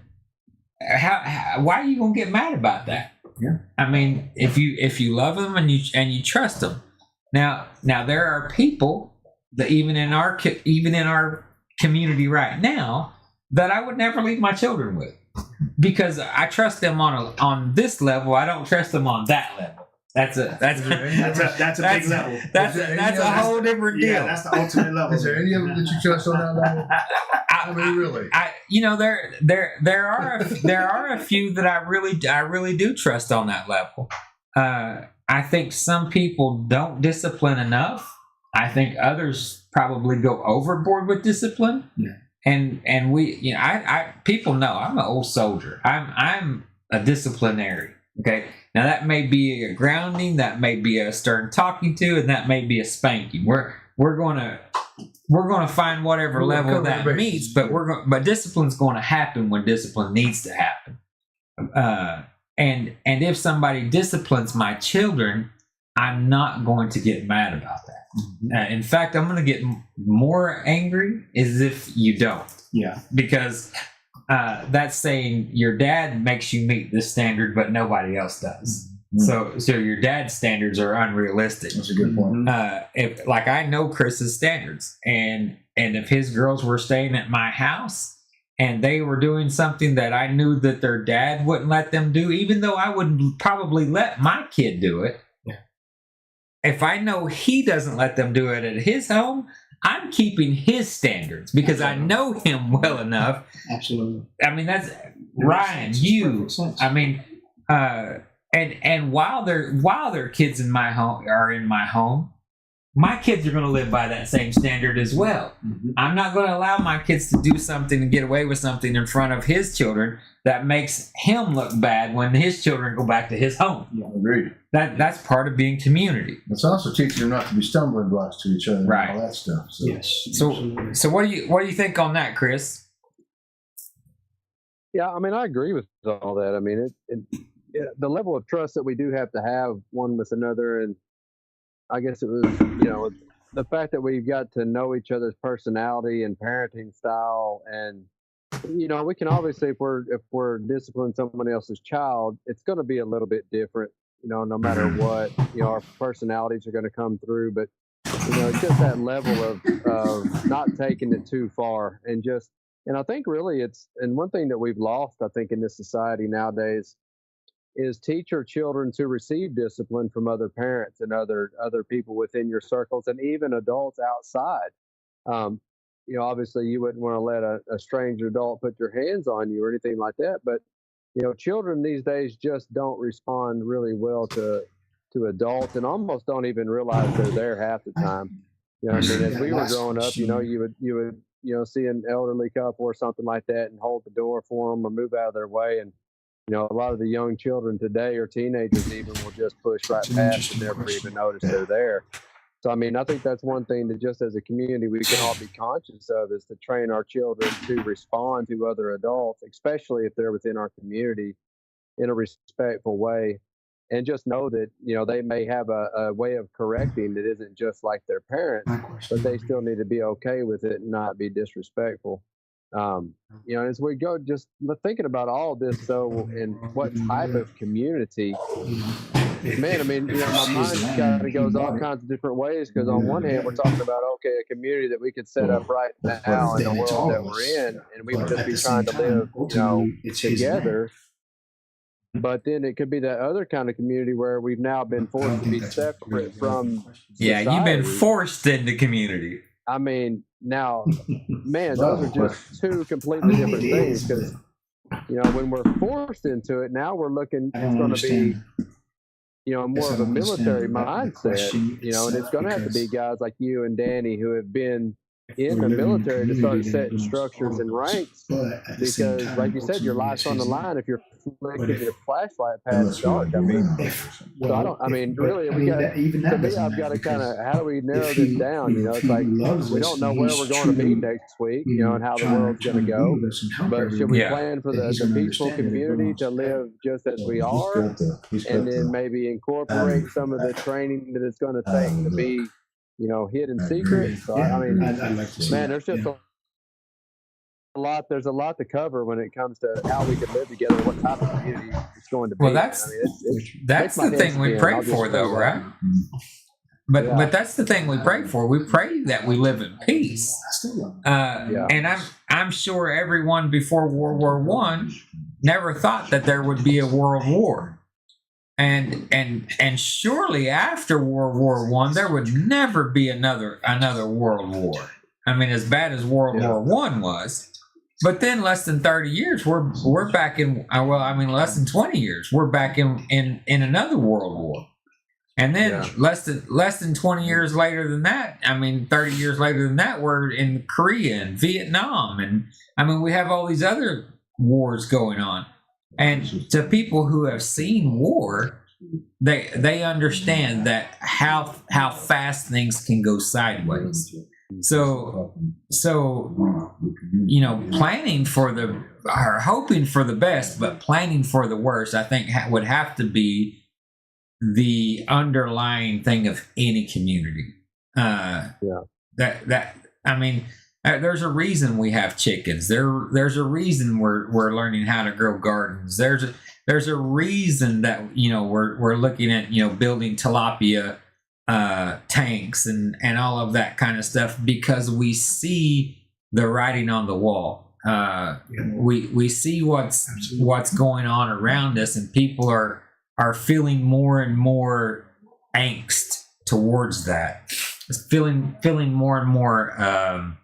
why are you gonna get mad about that? Yeah. I mean, if you love them and you trust them. Now there are people that even in our community right now that I would never leave my children with, because I trust them on this level. I don't trust them on that level. That's a That's a big level. That's a whole different deal. Yeah, that's the ultimate level. Is there any of them that you trust on that level? I mean, really? There are a few that I really do trust on that level. I think some people don't discipline enough. I think others probably go overboard with discipline. Yeah. And we, I people know I'm an old soldier. I'm a disciplinarian. Okay. Now that may be a grounding, that may be a stern talking to, and that may be a spanking. We're gonna find whatever level that meets, but but discipline's going to happen when discipline needs to happen. And if somebody disciplines my children, I'm not going to get mad about that. Mm-hmm. In fact, I'm going to get more angry as if you don't. Yeah. Because that's saying your dad makes you meet this standard, but nobody else does. Mm-hmm. So your dad's standards are unrealistic. That's a good point. If like I know Chris's standards, and if his girls were staying at my house and they were doing something that I knew that their dad wouldn't let them do, even though I would probably let my kid do it. If I know he doesn't let them do it at his home, I'm keeping his standards because I know him well enough. Absolutely. I mean, that's Ryan, you. I mean, and while their kids in my home are in my home, my kids are going to live by that same standard as well. Mm-hmm. I'm not going to allow my kids to do something and get away with something in front of his children that makes him look bad when his children go back to his home. Yeah, agreed. That's part of being community. It's also teaching them not to be stumbling blocks to each other, right? And all that stuff. So. Yes. So what do you think on that, Chris? Yeah, I mean, I agree with all that. I mean, the level of trust that we do have to have one with another, and I guess it was, the fact that we've got to know each other's personality and parenting style, and we can obviously, if we're disciplining somebody else's child, it's going to be a little bit different, no matter what. Our personalities are going to come through, but it's just that level of not taking it too far, and I think really and one thing that we've lost, I think, in this society nowadays, is teach your children to receive discipline from other parents and other people within your circles, and even adults outside. Obviously you wouldn't want to let a stranger adult put your hands on you or anything like that, but children these days just don't respond really well to adults, and almost don't even realize they're there half the time. I mean, as we were growing up, you would see an elderly couple or something like that and hold the door for them or move out of their way, and a lot of the young children today, or teenagers even, will just push right past and never even notice they're there. So, I mean, I think that's one thing that just as a community we can all be conscious of, is to train our children to respond to other adults, especially if they're within our community, in a respectful way. And just know that, they may have a way of correcting that isn't just like their parents, but they still need to be okay with it and not be disrespectful. As we go, just thinking about all this, though, and what type of community, man, I mean, my mind kind of goes all kinds of different ways, because on one hand, we're talking about, okay, a community that we could set up right now in the world that we're in, and we would just be trying to live, together. But then it could be that other kind of community where we've now been forced to be separate from society. You've been forced into community. I mean, now, man, those are just two completely different things, because, when we're forced into it, now we're looking, it's going to be, more of a military mindset, and it's going to have to be guys like you and Danny who have been in the military to start setting structures and ranks, because, like you said, your life's on the line if you're flicking your flashlight past dark. I mean, really, I've got to kind of, how do we narrow this down? It's like, we don't know where we're going to be next week, and how the world's going to go, but should we plan for the peaceful community to live just as we are, and then maybe incorporate some of the training that it's going to take to be hidden secrets? So, I mean, man, there's just a lot. There's a lot to cover when it comes to how we can live together, what type of community it's going to be. Well, that's the thing we pray for, though, right? But that's the thing we pray for. We pray that we live in peace. And I'm sure everyone before World War I never thought that there would be a world war. and surely after World War One, there would never be another World War. I mean, as bad as World War One was. But then less than 30 years, we're back in, less than 20 years, we're back in another world war. And then less than 20 years later than that, 30 years later than that, we're in Korea and Vietnam. And we have all these other wars going on. And to people who have seen war, they understand that how fast things can go sideways. So planning for or hoping for the best, but planning for the worst, I think would have to be the underlying thing of any community. There's a reason we have chickens. There's a reason we're learning how to grow gardens. There's a reason that we're looking at building tilapia tanks and all of that kind of stuff, because we see the writing on the wall. We see what's going on around us, and people are feeling more and more angst towards that. Feeling more and more.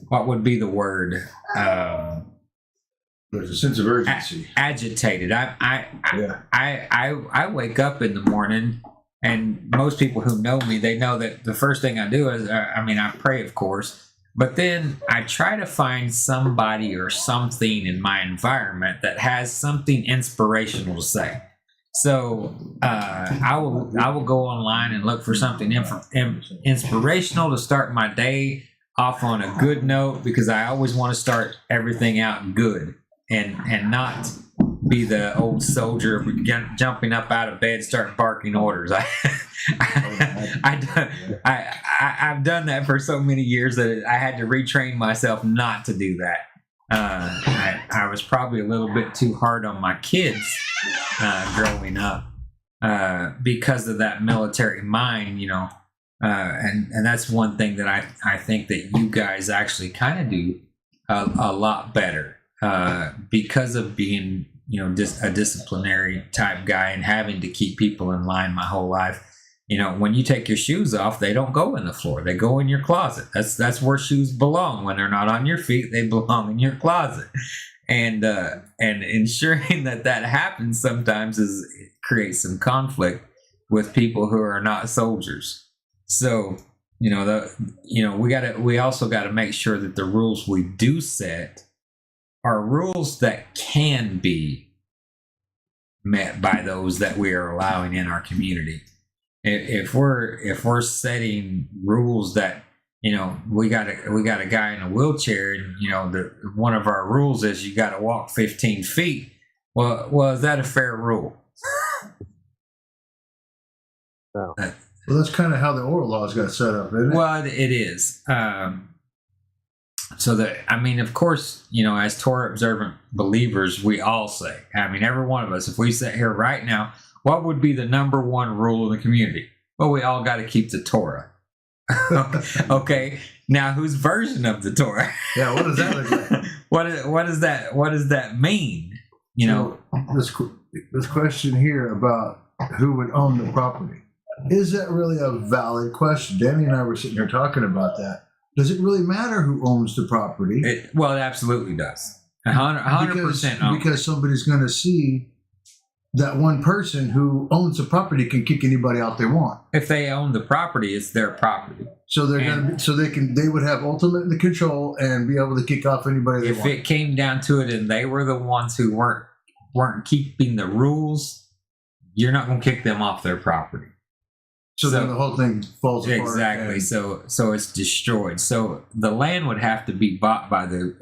What would be the word? There's a sense of urgency. Agitated. I wake up in the morning. And most people who know me, they know that the first thing I do is, I pray, of course, but then I try to find somebody or something in my environment that has something inspirational to say. So I will go online and look for something inspirational to start my day off on a good note, because I always want to start everything out good and not be the old soldier jumping up out of bed, start barking orders. I've done that for so many years that I had to retrain myself not to do that. I was probably a little bit too hard on my kids growing up because of that military mind, and that's one thing that I think that you guys actually kind of do a lot better because of being just a disciplinary type guy and having to keep people in line my whole life. When you take your shoes off, they don't go in the floor. They go in your closet. That's where shoes belong. When they're not on your feet, they belong in your closet. And ensuring that happens sometimes creates some conflict with people who are not soldiers. So, we also got to make sure that the rules we do set are rules that can be met by those that we are allowing in our community. If we're setting rules that we got a guy in a wheelchair, and one of our rules is you got to walk 15 feet. Well, is that a fair rule? No. Well, that's kind of how the oral laws got set up, isn't it? Well, it is. So of course, as Torah observant believers, we all say, every one of us, if we sit here right now, what would be the number one rule in the community? Well, we all got to keep the Torah. Okay. Now, whose version of the Torah? Yeah. What does that look like? What does that mean? This question here about who would own the property. Is that really a valid question? Danny and I were sitting here talking about that. Does it really matter who owns the property? It absolutely does. 100%. Because somebody's going to see that one person who owns the property can kick anybody out they want. If they own the property, it's their property. So they would have ultimate control and be able to kick off anybody they want. If it came down to it and they were the ones who weren't keeping the rules, you're not going to kick them off their property. So then the whole thing falls apart. Exactly. So it's destroyed. So the land would have to be bought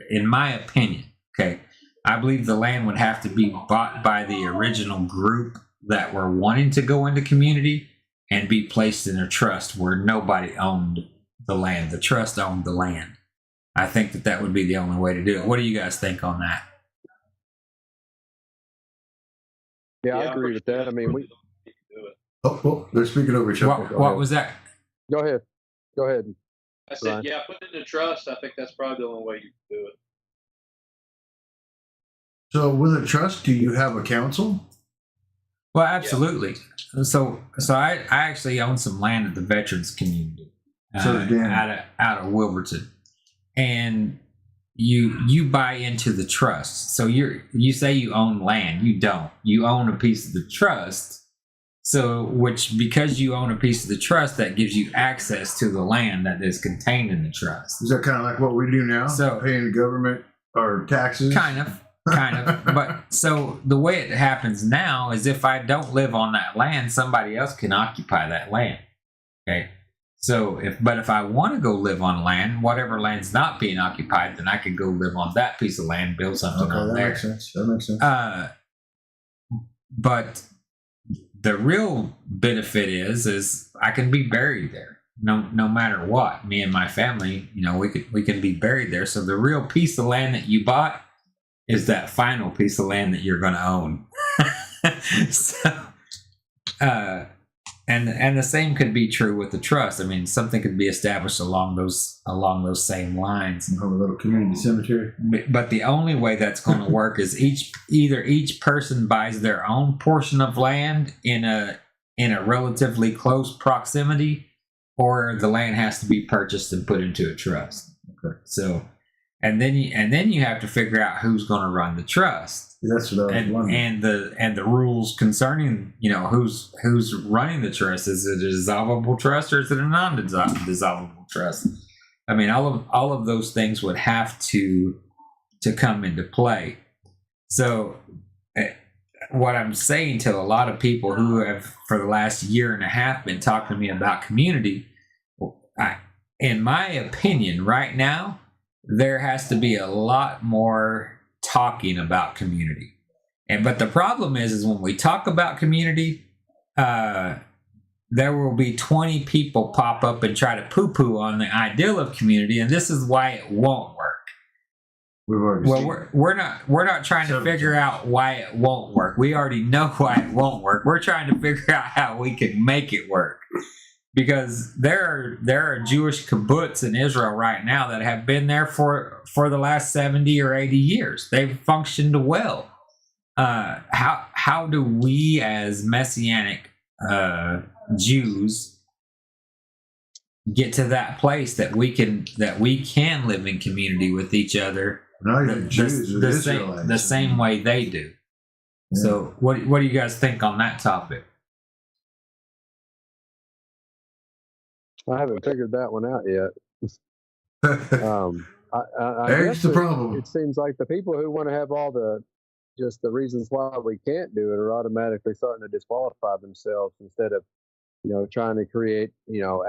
in my opinion, okay, I believe the land would have to be bought by the original group that were wanting to go into community and be placed in a trust where nobody owned the land. The trust owned the land. I think that would be the only way to do it. What do you guys think on that? Yeah, I agree with that. We do it. Oh, they're speaking over each other. What was that? Go ahead. I said, Ryan. yeah, put it in trust. I think that's probably the only way you can do it. So with a trust, do you have a council? Well, absolutely. So I actually own some land at the veterans community So does Dan. out of Wilburton, and you buy into the trust. So you say you own land, you don't. You own a piece of the trust. So because you own a piece of the trust, that gives you access to the land that is contained in the trust. Is that kind of like what we do now? So paying the government our taxes? Kind of. But so the way it happens now is if I don't live on that land, somebody else can occupy that land. Okay. So if I want to go live on land, whatever land's not being occupied, then I could go live on that piece of land, build something on that there. makes sense. That makes sense. But the real benefit is I can be buried there. No matter what. Me and my family, we can be buried there. So the real piece of land that you bought is that final piece of land that you're going to own. So, and the same could be true with the trust. I mean, something could be established along those same lines. A little community cemetery. But the only way that's going to work is either each person buys their own portion of land in a relatively close proximity, or the land has to be purchased and put into a trust. Okay. So, and then you have to figure out who's going to run the trust. That's what I was wondering. And the rules concerning who's running the trust. Is it a dissolvable trust or is it a non-dissolvable trust? I mean, all of those things would have to come into play. So what I'm saying to a lot of people who have for the last year and a half been talking to me about community, in my opinion, right now there has to be a lot more talking about community. But the problem is when we talk about community, there will be 20 people pop up and try to poo-poo on the ideal of community, and this is why it won't work. We're not trying to figure out why it won't work. We already know why it won't work. We're trying to figure out how we can make it work. Because there are Jewish kibbutz in Israel right now that have been there for the last 70 or 80 years. They've functioned well. How do we as Messianic Jews get to that place that we can live in community with each other the same way they do? Yeah. So what do you guys think on that topic? I haven't figured that one out yet. I There's guess the problem. It seems like the people who want to have all the reasons why we can't do it are automatically starting to disqualify themselves instead of, trying to create,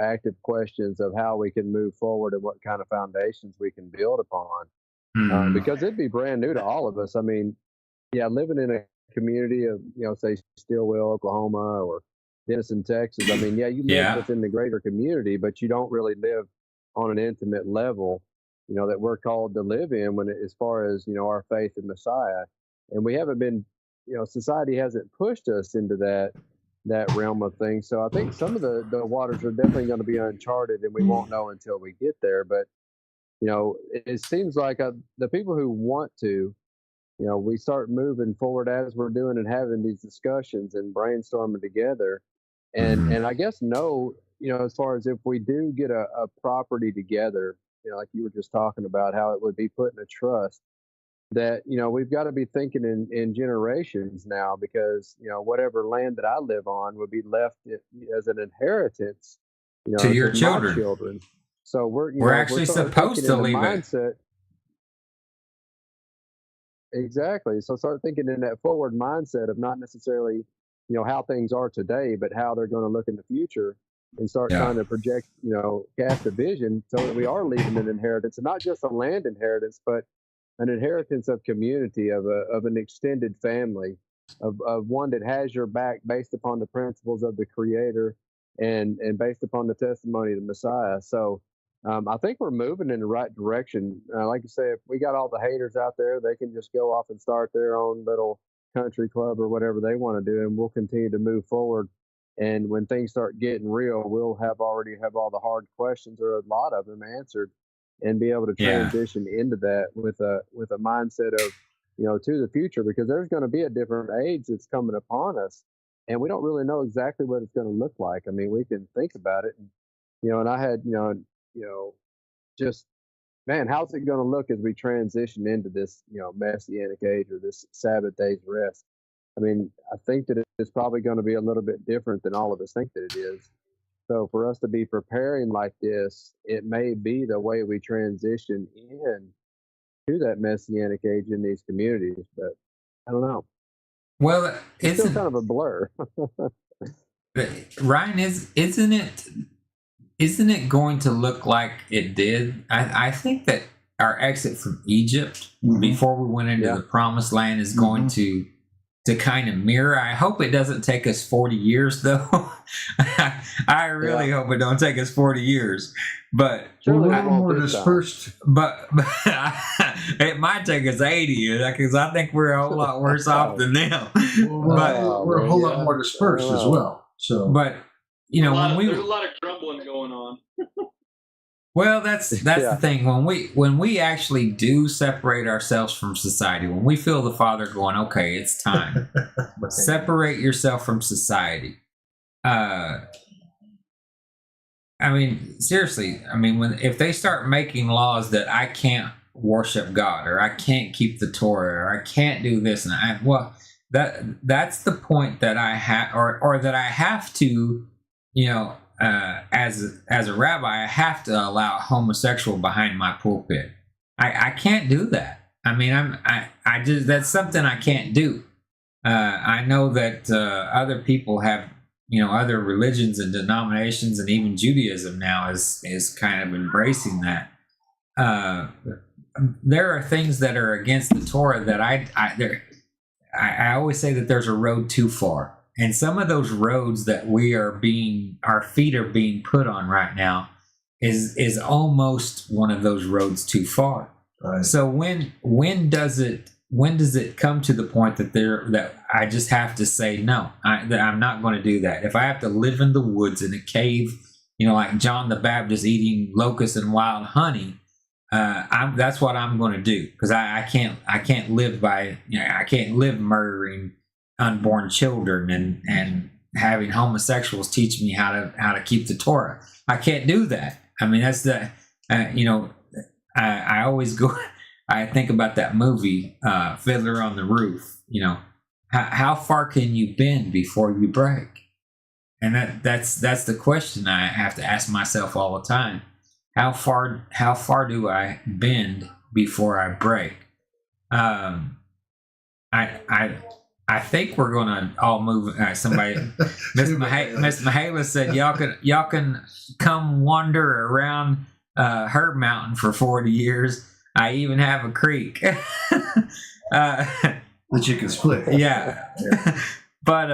active questions of how we can move forward and what kind of foundations we can build upon. Because it'd be brand new to all of us. I mean, living in a community of, say Stillwell, Oklahoma, or Denison, Texas. I mean, you live within the greater community, but you don't really live on an intimate level, that we're called to live in as far as, our faith in Messiah. And we haven't been, society hasn't pushed us into that realm of things. So I think some of the waters are definitely going to be uncharted and we won't know until we get there. But, it seems like the people who want to, we start moving forward as we're doing and having these discussions and brainstorming together. And I guess as far as if we do get a property together, like you were just talking about how it would be put in a trust, that, we've got to be thinking in generations now, because, whatever land that I live on would be left as an inheritance, to your children. So we're actually supposed to leave mindset. Exactly. So start thinking in that forward mindset of not necessarily, how things are today, but how they're going to look in the future, and start trying to project, cast a vision so that we are leaving an inheritance, and not just a land inheritance, but an inheritance of community, of an extended family, of one that has your back based upon the principles of the Creator and based upon the testimony of the Messiah. So I think we're moving in the right direction. Like you say, if we got all the haters out there, they can just go off and start their own little country club or whatever they want to do, and we'll continue to move forward. And when things start getting real, we'll already have all the hard questions, or a lot of them, answered, and be able to transition into that with a mindset of, to the future, because there's going to be a different age that's coming upon us. and we don't really know exactly what it's going to look like. I mean, we can think about it, and, and I had, just, man, how's it going to look as we transition into this, Messianic age or this Sabbath day's rest? I mean, I think that it's probably going to be a little bit different than all of us think that it is. So for us to be preparing like this, it may be the way we transition in to that Messianic age in these communities, but I don't know. Well, it's still kind of a blur. Ryan, isn't it going to look like it did? I think that our exit from Egypt before we went into the Promised Land is going to kind of mirror. I hope it doesn't take us 40 years, though. I really hope it don't take us 40 years. But we're a little more dispersed. But it might take us 80 because I think we're a whole lot worse off than them. But we're a whole lot more dispersed as well. So, but there's a lot of grumbling going on. Well, that's the thing. When we actually do separate ourselves from society, when we feel the Father going, okay, it's time, separate yourself from society. I mean, seriously. I mean, if they start making laws that I can't worship God, or I can't keep the Torah, or I can't do this, and that's the point that I have, or that I have to, as a rabbi, I have to allow a homosexual behind my pulpit. I can't do that. I mean, I just, that's something I can't do. I know that other people have, other religions and denominations, and even Judaism now is kind of embracing that. There are things that are against the Torah that I always say that there's a road too far. And some of those roads that our feet are being put on right now is almost one of those roads too far. Right. So when does it come to the point that I just have to say no, that I'm not going to do that? If I have to live in the woods in a cave, like John the Baptist eating locusts and wild honey, that's what I'm going to do, because I can't live by I can't live murdering unborn children and having homosexuals teach me how to keep the Torah. I can't do that. I mean, that's the I always go. I think about that movie Fiddler on the Roof. How far can you bend before you break? And that's the question I have to ask myself all the time. How far do I bend before I break? I think we're gonna all move. Somebody, Miss Mahala said y'all can come wander around her mountain for 40 years. I even have a creek that you can split. Yeah. But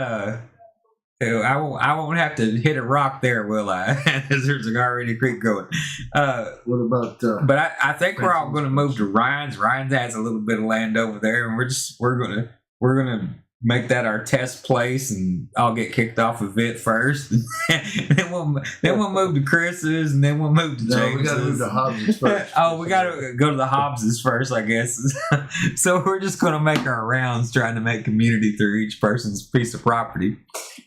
I won't have to hit a rock there, will I? There's already a creek going. What about? But I think we're all going to move to Ryan's. Ryan's has a little bit of land over there, and we're gonna make that our test place, and I'll get kicked off of it first. then we'll move to Chris's, and then we'll move to James's. We gotta move to Hobbs's first. Oh, we gotta go to the Hobbs's first, I guess. So we're just gonna make our rounds, trying to make community through each person's piece of property.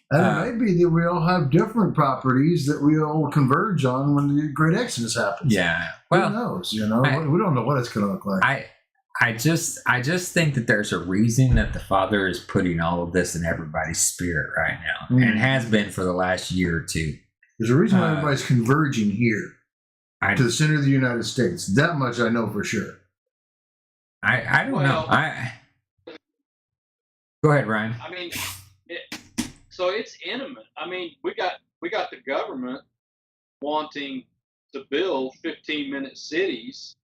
And it may be that we all have different properties that we all converge on when the Great Exodus happens. Yeah. Well, who knows? We don't know what it's going to look like. I just think that there's a reason that the Father is putting all of this in everybody's spirit right now, and has been for the last year or two. There's a reason why everybody's converging here to the center of the United States. That much I know for sure. I don't know. Go ahead, Ryan. I mean, so it's intimate. I mean, we got the government wanting to build 15-minute cities.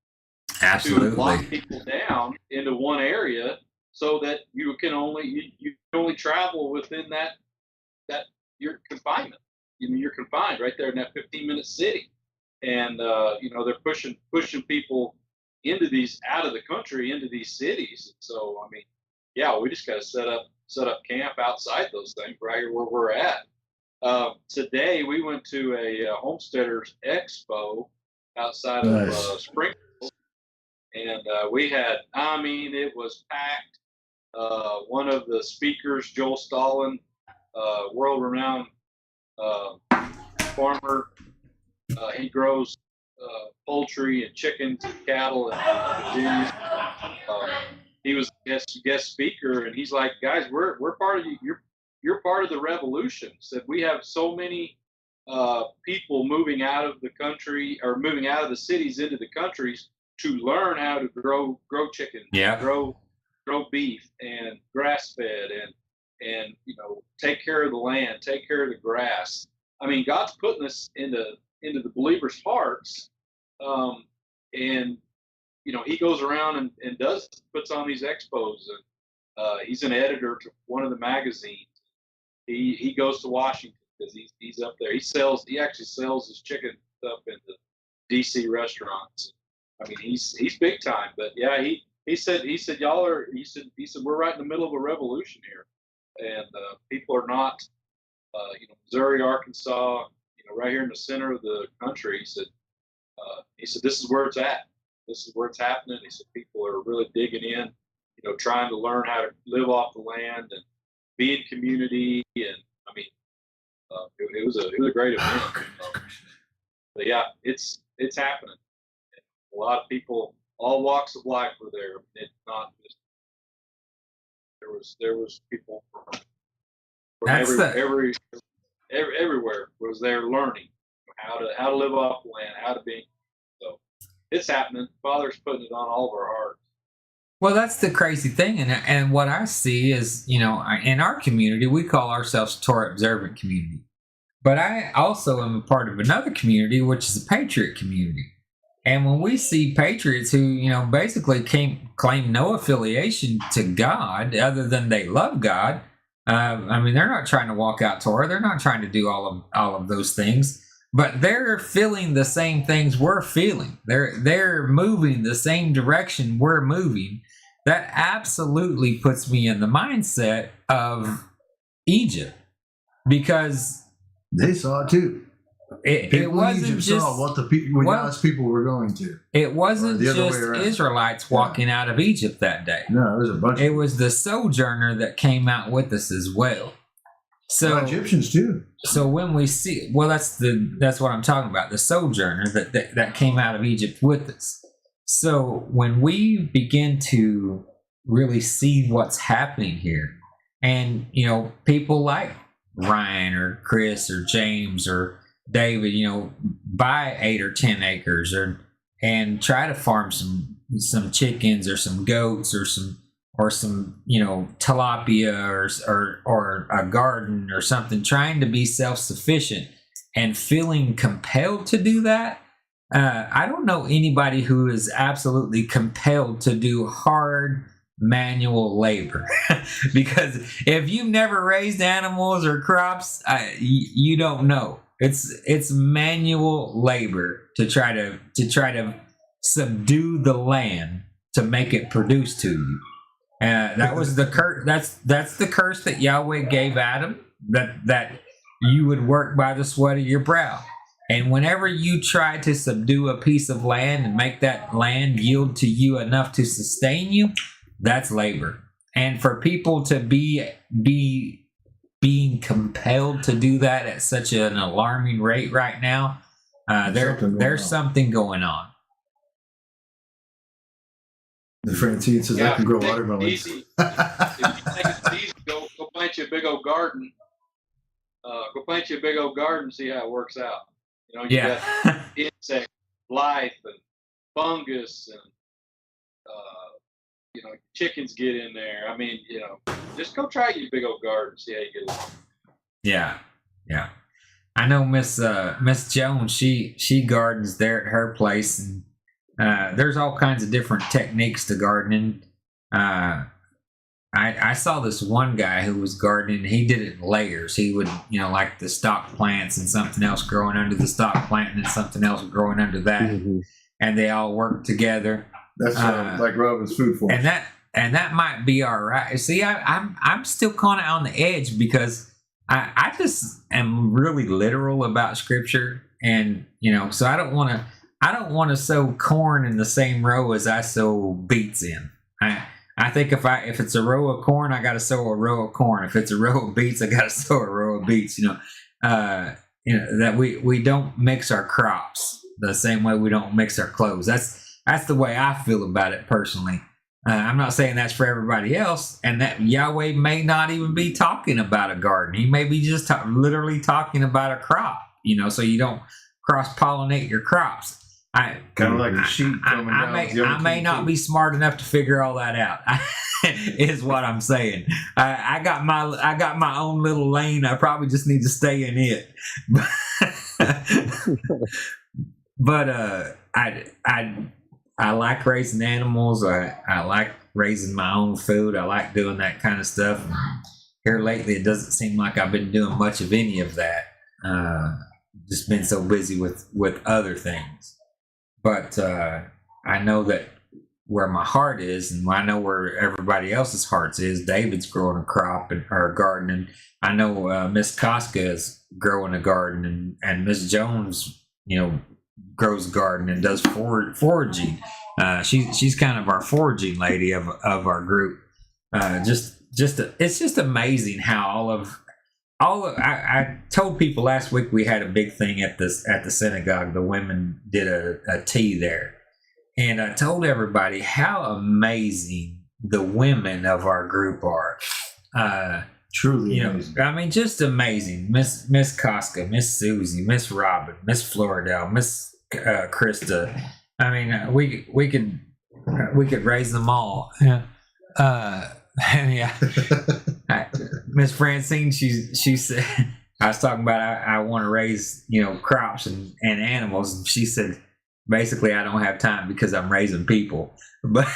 Absolutely. To lock people down into one area so that you can only travel within that your confinement. You're confined right there in that 15-minute city, and they're pushing people out of the country into these cities. So I mean, yeah, we just got to set up camp outside those things right here where we're at. Today we went to a Homesteaders Expo outside of Springfield. And we had, it was packed. One of the speakers, Joel Stalin, world-renowned farmer. He grows poultry and chickens and cattle in Virginia. He was guest speaker, and he's like, guys, we're part of you. You're part of the revolution. Said we have so many people moving out of the country or moving out of the cities into the countries to learn how to grow chicken, grow beef and grass fed and take care of the land, take care of the grass. I mean, God's putting this into the believers' hearts, and he goes around and puts on these expos, and he's an editor to one of the magazines. He goes to Washington because he's up there. He actually sells his chicken stuff into DC restaurants. I mean, he's big time. But yeah, he said y'all are. He said we're right in the middle of a revolution here, and people are not. Missouri, Arkansas, right here in the center of the country. He said this is where it's at. This is where it's happening. He said people are really digging in, trying to learn how to live off the land and be in community. And I mean, it was a great event. But yeah, it's happening. And a lot of people, all walks of life were there. It's not just there was people from everywhere was there learning how to live off the land, how to be. So it's happening. Father's putting it on all of our hearts. Well, that's the crazy thing, and what I see is, in our community, we call ourselves Torah observant community, but I also am a part of another community, which is a patriot community. And when we see patriots who, basically claim no affiliation to God other than they love God, I mean, they're not trying to walk out Torah. They're not trying to do all of those things, but they're feeling the same things we're feeling. They're moving the same direction we're moving. That absolutely puts me in the mindset of Egypt, because they saw it too. It wasn't just saw what God's people were going to. It wasn't just Israelites walking out of Egypt that day. No, it was a bunch. It was the sojourner that came out with us as well. So Egyptians too. So when we see, that's what I'm talking about, the sojourner that came out of Egypt with us. So when we begin to really see what's happening here, and people like Ryan or Chris or James or David, buy 8 or 10 acres and try to farm some chickens or some goats or some tilapia or a garden or something, trying to be self-sufficient and feeling compelled to do that. I don't know anybody who is absolutely compelled to do hard manual labor because if you've never raised animals or crops, you don't know. It's manual labor to try to subdue the land to make it produce to you. That was the curse. That's the curse that Yahweh gave Adam. That you would work by the sweat of your brow. And whenever you try to subdue a piece of land and make that land yield to you enough to sustain you, that's labor. And for people to be being compelled to do that at such an alarming rate right now, there's something going on. The Francine says I can grow watermelons. Easy. If you think it's easy, go plant you a big old garden. Go plant you a big old garden, see how it works out. You got insect life and fungus and chickens get in there. I mean, just go try your big old garden, see how you get along. Yeah. I know Miss Jones. She gardens there at her place, and there's all kinds of different techniques to gardening. I saw this one guy who was gardening. He did it in layers. He would, like the stock plants and something else growing under the stock plant and then something else growing under that, and they all work together. That's like Robin's food forest. And that might be all right. See, I'm still kind of on the edge because I just am really literal about Scripture, and so I don't want to sow corn in the same row as I sow beets in. I think if it's a row of corn, I got to sow a row of corn. If it's a row of beets, I got to sow a row of beets. That we don't mix our crops the same way we don't mix our clothes. That's the way I feel about it personally. I'm not saying that's for everybody else, and that Yahweh may not even be talking about a garden. He may be just literally talking about a crop. So you don't cross pollinate your crops. Kind of like a sheep coming down. I may not be smart enough to figure all that out. Is what I'm saying. I got my own little lane. I probably just need to stay in it. But I like raising animals. I like raising my own food. I like doing that kind of stuff. Here lately, it doesn't seem like I've been doing much of any of that. Just been so busy with other things. But I know that where my heart is, and I know where everybody else's hearts is. David's growing a crop or gardening. I know Miss Koska is growing a garden, and Miss Jones, grows a garden and does foraging. She's kind of our foraging lady of our group. It's just amazing how I told people last week we had a big thing at the synagogue. The women did a tea there, and I told everybody how amazing the women of our group are. Truly amazing. I mean, just amazing. Miss Koska, Miss Susie, Miss Robin, Miss Floridel, Miss Krista. I mean, we could raise them all. Yeah. Yeah. Miss Francine, she said, I was talking about I want to raise crops and animals, and she said basically I don't have time because I'm raising people. But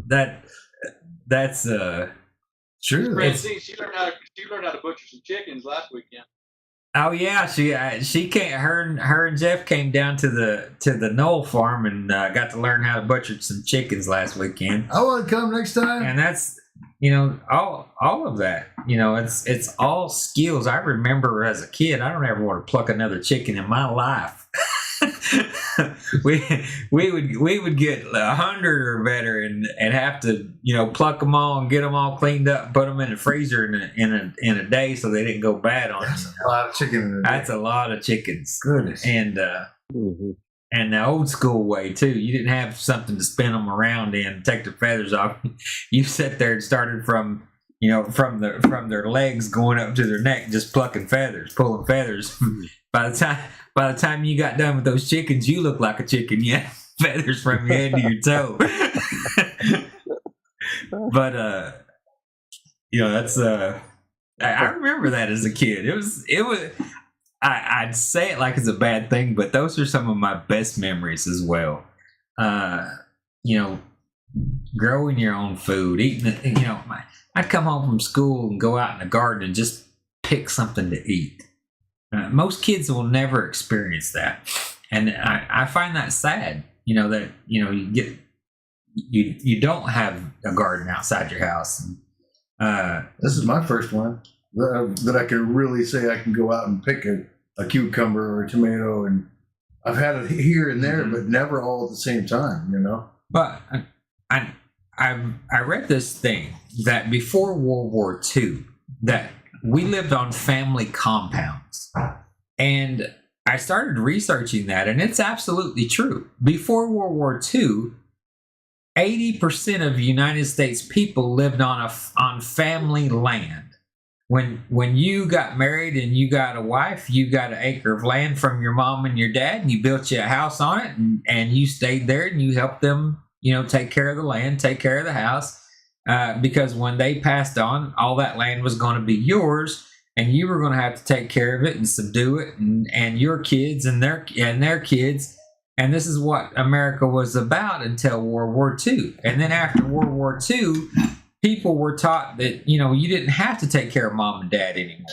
that's true. Francine, she learned how to butcher some chickens last weekend. Oh yeah, she came. Her and Jeff came down to the Knoll farm and got to learn how to butcher some chickens last weekend. I want to come next time. And that's all of that. It's all skills. I remember as a kid, I don't ever want to pluck another chicken in my life. we would get 100 or better and have to pluck them all and get them all cleaned up, put them in the freezer in a day so they didn't go bad on That's you. a lot of chicken in a day. That's a lot of chickens. Goodness. And and the old school way too. You didn't have something to spin them around in, take their feathers off. You sat there and started from their legs going up to their neck, just plucking feathers, pulling feathers. By the time you got done with those chickens, you looked like a chicken. You had feathers from your head to your toe. But that's I remember that as a kid. It was. I'd say it like it's a bad thing, but those are some of my best memories as well. Growing your own food, eating it. I'd come home from school and go out in the garden and just pick something to eat. Most kids will never experience that, and I find that sad. That you don't have a garden outside your house. This is my first one that I can really say I can go out and pick a cucumber or a tomato, and I've had it here and there, but never all at the same time. But I read this thing that before World War II, that we lived on family compounds. And I started researching that, and it's absolutely true. Before World War II, 80% of United States people lived on family land. When you got married and you got a wife, you got an acre of land from your mom and your dad, and you built you a house on it, and you stayed there and you helped them, take care of the land, take care of the house. Because when they passed on, all that land was going to be yours, and you were going to have to take care of it and subdue it, and your kids and their kids. And this is what America was about until World War II. And then after World War II, people were taught that you didn't have to take care of mom and dad anymore.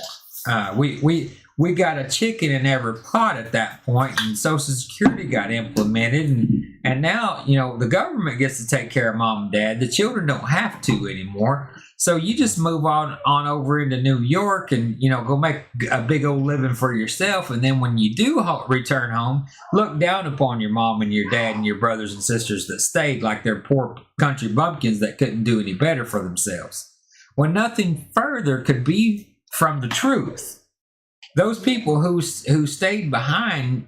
We got a chicken in every pot at that point, and Social Security got implemented, And now, the government gets to take care of mom and dad. The children don't have to anymore. So you just move on over into New York and, go make a big old living for yourself. And then when you do return home, look down upon your mom and your dad and your brothers and sisters that stayed like they're poor country bumpkins that couldn't do any better for themselves. When nothing further could be from the truth. Those people who stayed behind,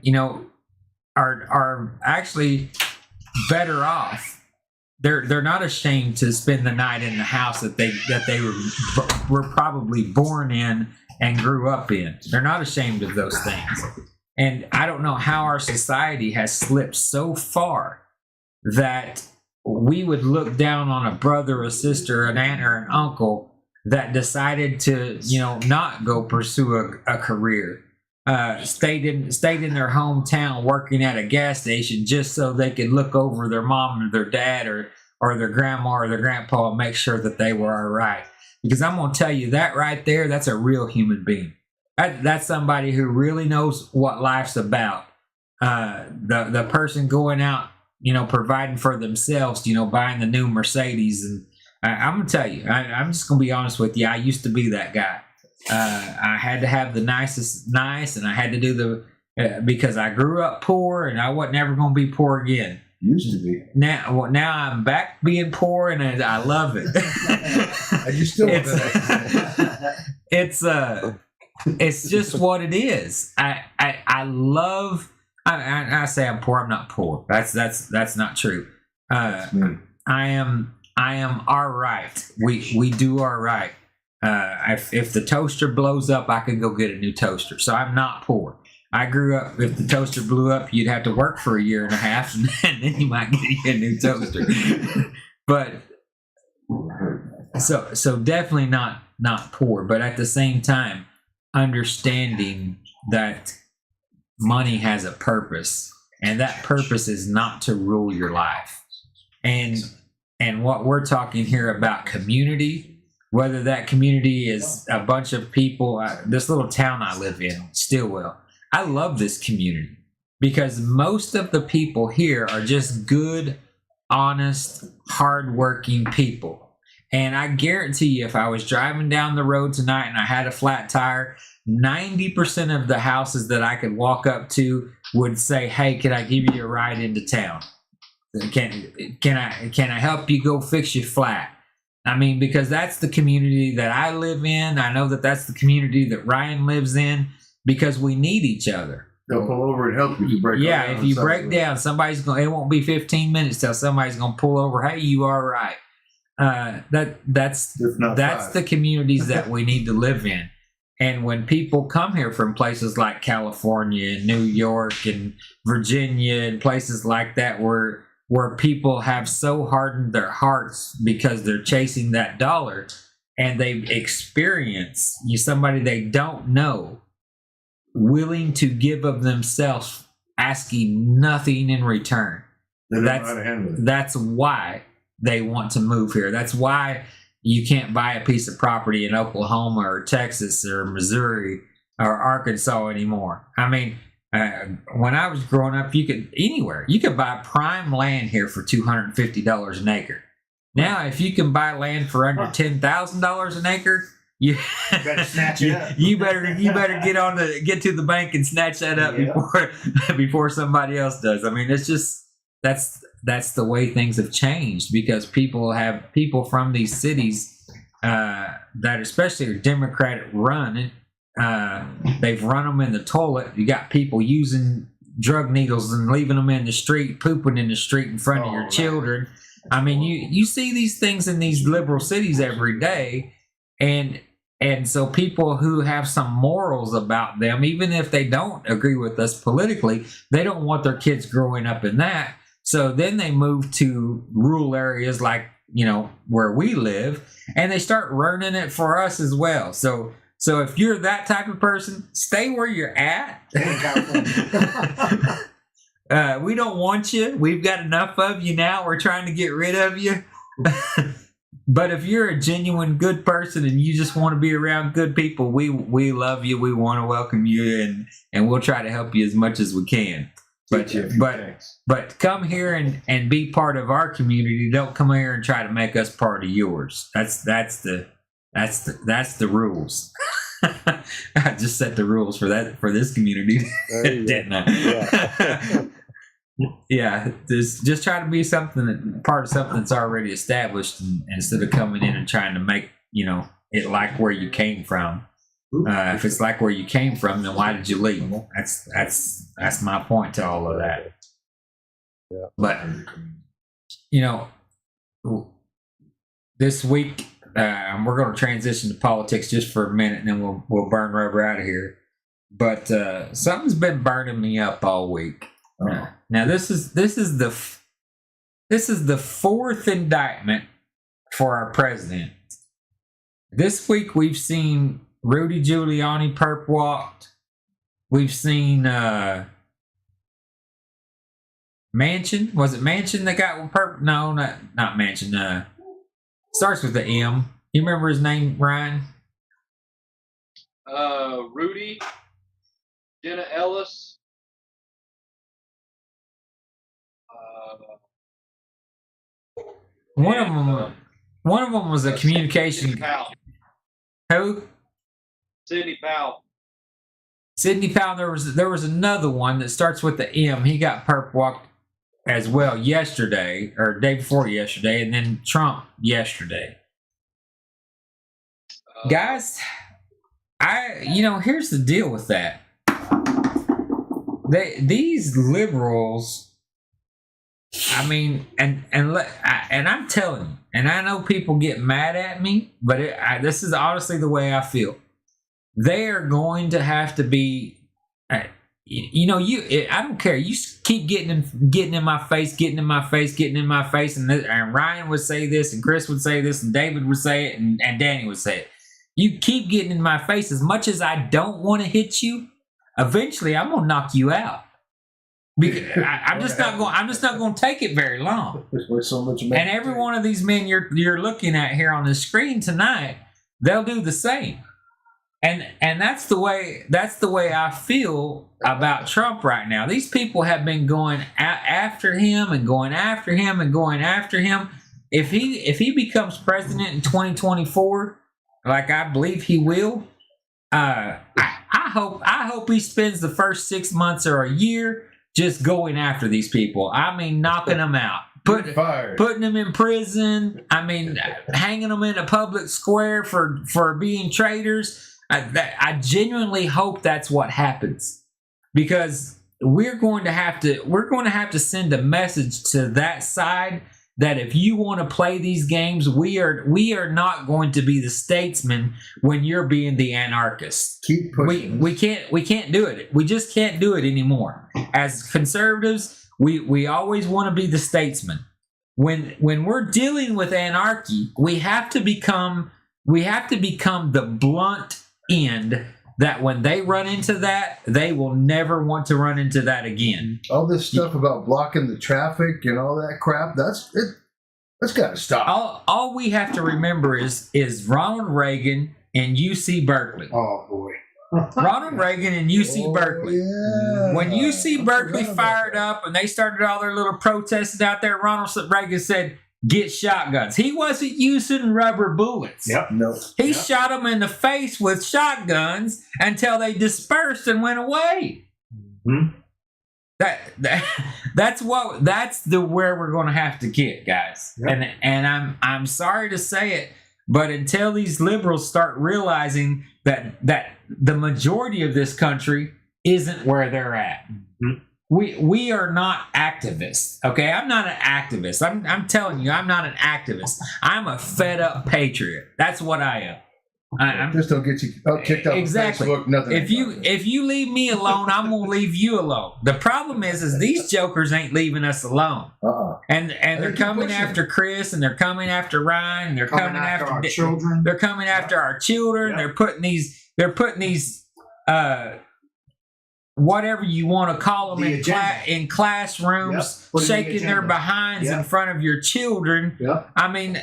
are actually better off. They're not ashamed to spend the night in the house that they were probably born in and grew up in. They're not ashamed of those things. And I don't know how our society has slipped so far that we would look down on a brother or sister, an aunt or an uncle that decided to, not go pursue a career. Stayed in their hometown working at a gas station just so they could look over their mom or their dad or their grandma or their grandpa and make sure that they were all right. Because I'm going to tell you that right there, that's a real human being. That's somebody who really knows what life's about. The person going out, providing for themselves, buying the new Mercedes. And I'm going to tell you, I'm just going to be honest with you. I used to be that guy. I had to have the nicest nice, and I had to do because I grew up poor, and I wasn't ever going to be poor again. Used to be. Now I'm back being poor, and I love it. I just still want that. It's just what it is. I love. I say I'm poor. I'm not poor. That's not true. I am all right. We do all right. If the toaster blows up, I can go get a new toaster. So I'm not poor. I grew up, if the toaster blew up, you'd have to work for a year and a half, and then you might get a new toaster. But so definitely not poor, but at the same time, understanding that money has a purpose, and that purpose is not to rule your life. And what we're talking here about community. Whether that community is a bunch of people, this little town I live in, Stillwell, I love this community because most of the people here are just good, honest, hardworking people. And I guarantee you, if I was driving down the road tonight and I had a flat tire, 90% of the houses that I could walk up to would say, "Hey, can I give you a ride into town? Can I help you go fix your flat?" I mean, because that's the community that I live in. I know that that's the community that Ryan lives in because we need each other. They'll pull over and help you if you break down. Yeah, if you break down, it won't be 15 minutes till somebody's going to pull over. Hey, you all right? That's the communities that we need to live in. And when people come here from places like California and New York and Virginia and places like that where people have so hardened their hearts because they're chasing that dollar, and they experience somebody they don't know willing to give of themselves, asking nothing in return. That's why they want to move here. That's why you can't buy a piece of property in Oklahoma or Texas or Missouri or Arkansas anymore. I mean, when I was growing up, you could buy prime land here for $250 an acre. Now, if you can buy land for under $10,000 an acre, you better snatch it up. You better get to the bank and snatch that up before somebody else does. I mean, it's just that's the way things have changed because people from these cities that especially are Democratic run. They've run them in the toilet. You got people using drug needles and leaving them in the street, pooping in the street in front of your children. I mean, you see these things in these liberal cities every day, and so people who have some morals about them, even if they don't agree with us politically, they don't want their kids growing up in that. So then they move to rural areas like, where we live, and they start ruining it for us as well. So if you're that type of person, stay where you're at. We don't want you. We've got enough of you now. We're trying to get rid of you. But if you're a genuine good person and you just want to be around good people, we love you. We want to welcome you, and we'll try to help you as much as we can. But come here and be part of our community. Don't come here and try to make us part of yours. That's the rules. I just set the rules for this community, didn't I? Yeah, just try to be part of something that's already established, instead of coming in and trying to make it like where you came from. If it's like where you came from, then why did you leave? That's my point to all of that. Yeah. But this week we're going to transition to politics just for a minute, and then we'll burn rubber out of here. But something's been burning me up all week. Now this is the fourth indictment for our president. This week we've seen Rudy Giuliani perp walked. We've seen Manchin. Was it Manchin that got perp? No, not Manchin. Starts with the M. You remember his name, Ryan? Rudy, Jenna Ellis. One of them was a communication. Sidney Powell. Who? Sidney Powell. Sidney Powell. There was another one that starts with the M. He got perp walked as well yesterday, or day before yesterday, and then Trump yesterday. Guys, here's the deal with that. These liberals. I mean, and I'm telling you, and I know people get mad at me, but this is honestly the way I feel. They are going to have to be, I don't care. You keep getting in my face, and Ryan would say this, and Chris would say this, and David would say it, and Danny would say it. You keep getting in my face. As much as I don't want to hit you, eventually I'm gonna knock you out. Because I'm just not going to take it very long. And every one of these men you're looking at here on the screen tonight, they'll do the same. And that's the way I feel about Trump right now. These people have been going after him and going after him and going after him. If he becomes president in 2024, like I believe he will, I hope he spends the first 6 months or a year just going after these people. I mean, knocking them out, putting them in prison. I mean, hanging them in a public square for being traitors. I genuinely hope that's what happens, because we're going to have to send a message to that side that if you want to play these games, we are not going to be the statesmen when you're being the anarchist. Keep pushing. We can't do it. We just can't do it anymore. As conservatives, we always want to be the statesman. When we're dealing with anarchy, we have to become the blunt end, that when they run into that, they will never want to run into that again. All this stuff about blocking the traffic and all that crap, that's got to stop. All we have to remember is Ronald Reagan and UC Berkeley. Oh boy. Ronald Reagan and UC Berkeley. Yeah. When UC Berkeley fired up and they started all their little protests out there, Ronald Reagan said, "Get shotguns." He wasn't using rubber bullets. Yep. No. He shot them in the face with shotguns until they dispersed and went away. Mm-hmm. That's where we're going to have to get, guys. Yep. And I'm sorry to say it, but until these liberals start realizing that the majority of this country isn't where they're at. Mm-hmm. We are not activists, okay? I'm not an activist. I'm telling you, I'm not an activist. I'm a fed up patriot. That's what I am. Just don't get you kicked off exactly. Facebook. Nothing. If you leave me alone, I'm gonna leave you alone. The problem is these jokers ain't leaving us alone. And they're coming after Chris, and they're coming after Ryan, and they're coming after our children. They're coming after our children. Yep. They're putting these whatever you want to call them in classrooms, shaking their behinds in front of your children. Yep. I mean,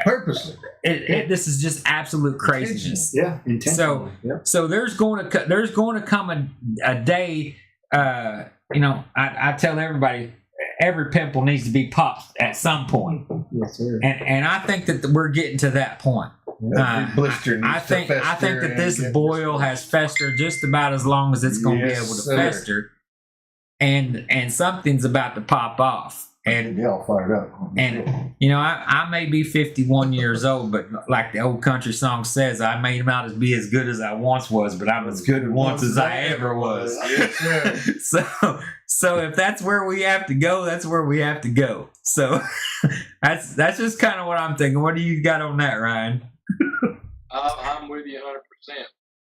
purposely. This is just absolute craziness. Intentionally. So there's going to come a day I tell everybody, every pimple needs to be popped at some point. Yes, sir. And I think that we're getting to that point. Every blister needs I think to fester that and this get boil has festered just about as long as it's going to Yes, be able to sir. fester, and something's about to pop off. And Yeah, all fired up. I may be 51 years old, but like the old country song says, I may not be as good as I once was, but I'm as good once as I ever was. Yes, sir. So if that's where we have to go, that's where we have to go. So that's just kind of what I'm thinking. What do you got on that, Ryan? I'm with you 100%.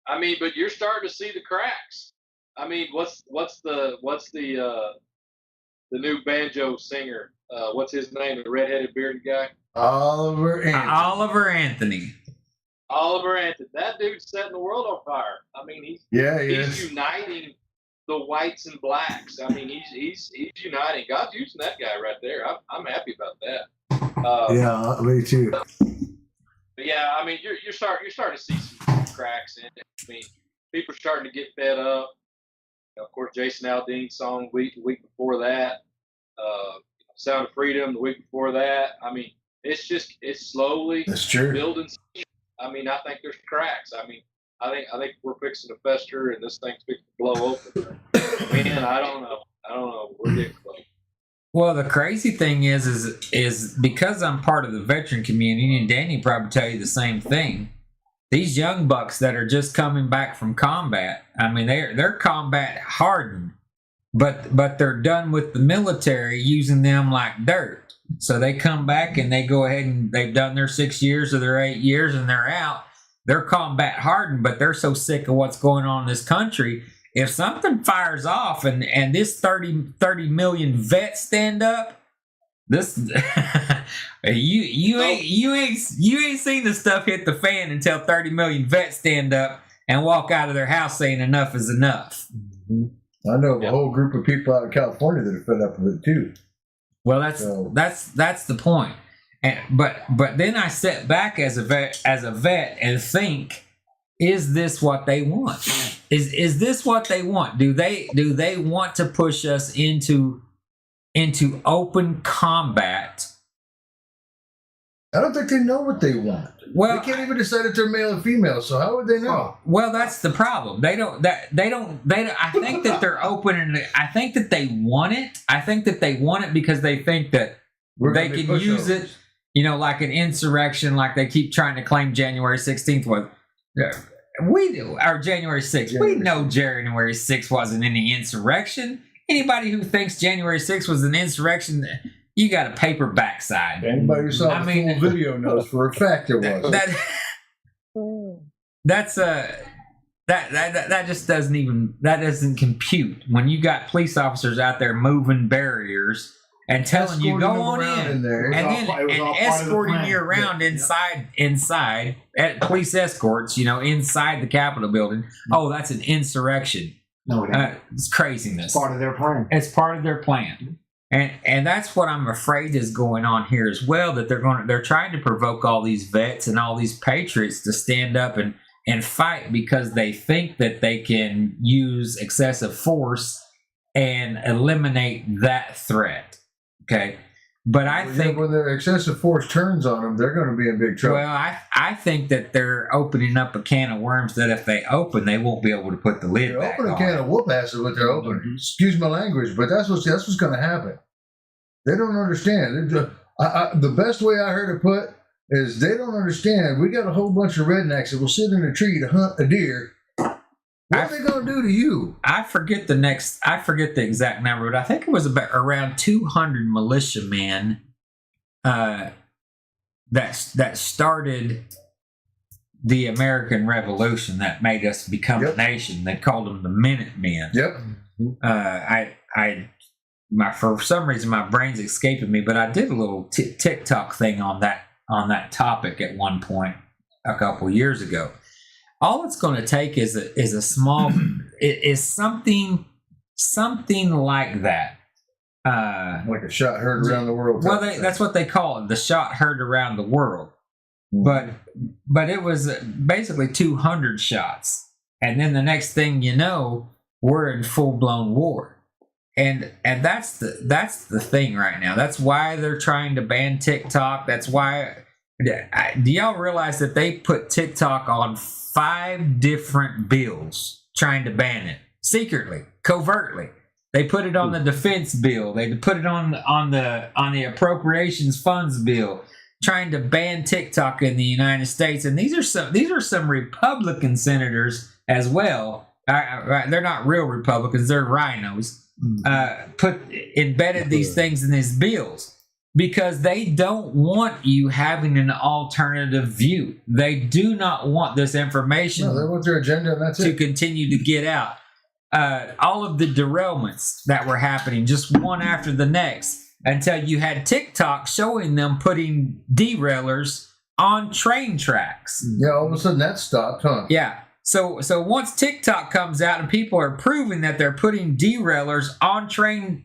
I mean, but you're starting to see the cracks. I mean, what's the new banjo singer? What's his name? The redheaded bearded guy. Oliver Anthony. Oliver Anthony. Oliver Anthony. That dude's setting the world on fire. I mean, he's uniting the whites and blacks. I mean, he's uniting. God's using that guy right there. I'm happy about that. Yeah, me too. But yeah, I mean, you're starting to see some cracks in it. I mean, people are starting to get fed up. Of course, Jason Aldean's song the week before that. Sound of Freedom the week before that. I mean, it's slowly That's true. building. I mean, I think there's cracks. I mean, I think we're fixing to fester and this thing's fixing to blow open. Man, I don't know. We're getting close. Well, the crazy thing is because I'm part of the veteran community, and Danny probably tell you the same thing. These young bucks that are just coming back from combat, I mean, they're combat hardened, but they're done with the military using them like dirt. So they come back and they go ahead and they've done their 6 years or their 8 years and they're out. They're combat hardened, but they're so sick of what's going on in this country. If something fires off and this 30 million vets stand up, this you ain't seen the stuff hit the fan until 30 million vets stand up and walk out of their house saying enough is enough. I know of a whole group of people out of California that are fed up with it too. Well, that's the point. And but then I sit back as a vet and think, is this what they want? Is this what they want? Do they want to push us into open combat? I don't think they know what they want. Well, they can't even decide if they're male or female. So how would they know? Well, that's the problem. They don't. I think that they're open, and I think that they want it. I think that they want it because they think that they can use it. Like an insurrection, like they keep trying to claim January 16th was. We do, or January 6th. We know January 6th wasn't any insurrection. Anybody who thinks January 6th was an insurrection, you got a paper backside. Anybody who saw the full video knows for a fact it was. That just doesn't compute when you got police officers out there moving barriers and telling you go on in there, and escorting you around inside at police escorts, inside the Capitol building. Oh, that's an insurrection. No, it ain't. It's craziness. It's part of their plan. It's part of their plan. And that's what I'm afraid is going on here as well, that they're trying to provoke all these vets and all these patriots to stand up and fight because they think that they can use excessive force and eliminate that threat. Okay. But I think when the excessive force turns on them, they're going to be in big trouble. Well, I think that they're opening up a can of worms that if they open, they won't be able to put the lid back on. Open a can of whoop ass is what they're opening. Mm-hmm. Excuse my language, but that's what's going to happen. They don't understand. The best way I heard it put is they don't understand. We got a whole bunch of rednecks that will sit in a tree to hunt a deer. What are they going to do to you? I forget the exact number, but I think it was around 200 militiamen that started the American Revolution that made us become a nation. They called them the Minutemen. Yep. For some reason my brain's escaping me, but I did a little TikTok thing on that topic at one point a couple years ago. All it's going to take is a small is something like that. Like a shot heard around the world. Well, that's what they call it, the shot heard around the world. But it was basically 200 shots, and then the next thing you know, we're in full blown war. and that's the thing right now. That's why they're trying to ban TikTok. That's why. Do y'all realize that they put TikTok on 5 different bills trying to ban it secretly, covertly? They put it on the defense bill. They put it on the appropriations funds bill, trying to ban TikTok in the United States. And these are some Republican senators as well. They're not real Republicans; they're rhinos. Embedded these things in these bills because they don't want you having an alternative view. They do not want this information. No, they want their agenda, and that's to it. continue to get out. All of the derailments that were happening, just one after the next, until you had TikTok showing them putting derailers on train tracks. Yeah, all of a sudden that stopped, huh? Yeah. So once TikTok comes out and people are proving that they're putting derailers on train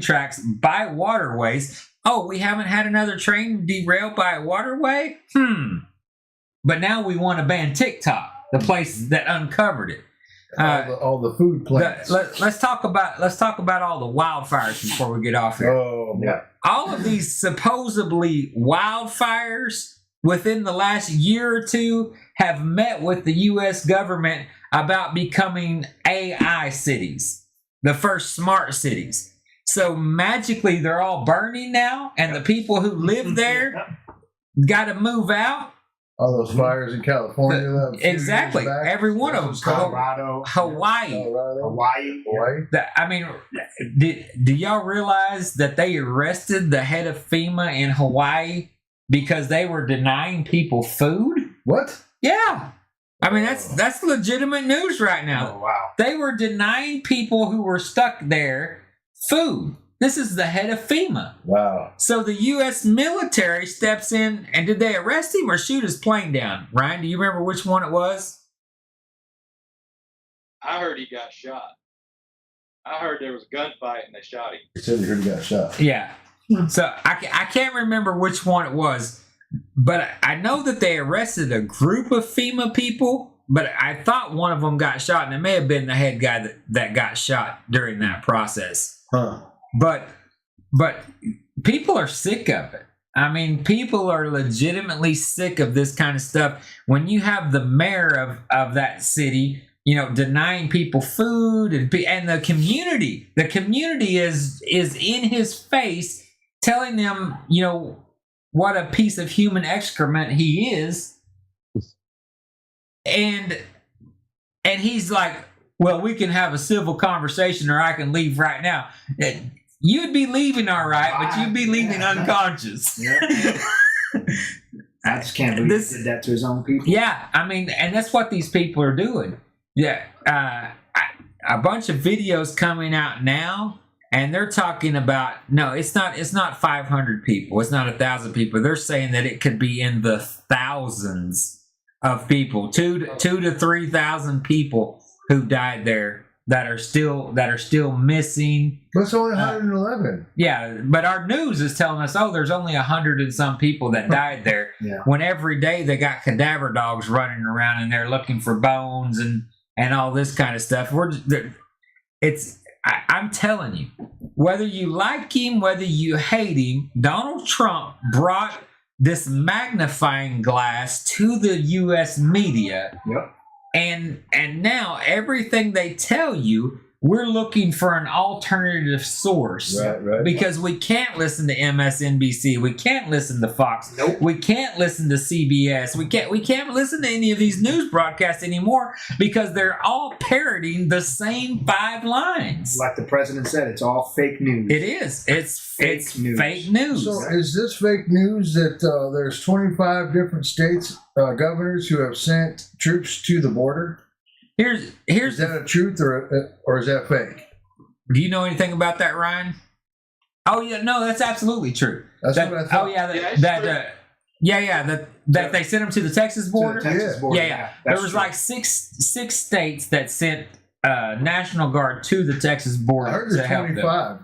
tracks by waterways, oh, we haven't had another train derailed by a waterway? But now we want to ban TikTok, the place that uncovered it. All the food plants. Let's talk about all the wildfires before we get off here. Oh, yeah. All of these supposedly wildfires within the last year or two have met with the U.S. government about becoming AI cities, the first smart cities. So magically they're all burning now, and the people who live there got to move out. All those fires in California. Exactly. Every one of them. Colorado, Hawaii. Hawaii. I mean, do y'all realize that they arrested the head of FEMA in Hawaii because they were denying people food? What? Yeah. I mean, that's legitimate news right now. Oh, wow. They were denying people who were stuck there food. This is the head of FEMA. Wow. So the U.S. military steps in, and did they arrest him or shoot his plane down? Ryan, do you remember which one it was? I heard he got shot. I heard there was a gunfight and they shot him. He said he heard he got shot. Yeah. So I can't remember which one it was, but I know that they arrested a group of FEMA people, but I thought one of them got shot, and it may have been the head guy that got shot during that process. Huh. But people are sick of it. I mean, people are legitimately sick of this kind of stuff. When you have the mayor of that city, denying people food and the community is in his face, telling them, what a piece of human excrement he is, and he's like, well, we can have a civil conversation, or I can leave right now. You'd be leaving all right, but you'd be leaving unconscious. Yeah. I just can't believe he did that to his own people. Yeah, I mean, and that's what these people are doing. Yeah, a bunch of videos coming out now, and they're talking about, no, it's not 500 people, it's not 1,000 people. They're saying that it could be in the thousands of people, 2,000 to 3,000 people who died there that are still missing. But it's only 111. Yeah, but our news is telling us, there's only 100 and some people that died there. Yeah. When every day they got cadaver dogs running around and they're looking for bones and all this kind of stuff. I'm telling you, whether you like him, whether you hate him, Donald Trump brought this magnifying glass to the U.S. media. Yep. And now everything they tell you, we're looking for an alternative source. Right. Because we can't listen to MSNBC, we can't listen to Fox, Nope. we can't listen to CBS, we can't listen to any of these news broadcasts anymore because they're all parroting the same 5 lines. Like the president said, it's all fake news. It is. It's Fake news. fake news. So is this fake news that there's 25 different states governors who have sent troops to the border? Here's Is that a truth or is that fake? Do you know anything about that, Ryan? Oh yeah, no, that's absolutely true. That's what I thought. Oh yeah, it's that they sent them to the Texas border. To the Texas Yeah. border. Yeah. That's There was true. like six states that sent National Guard to the Texas border I heard to there's help them.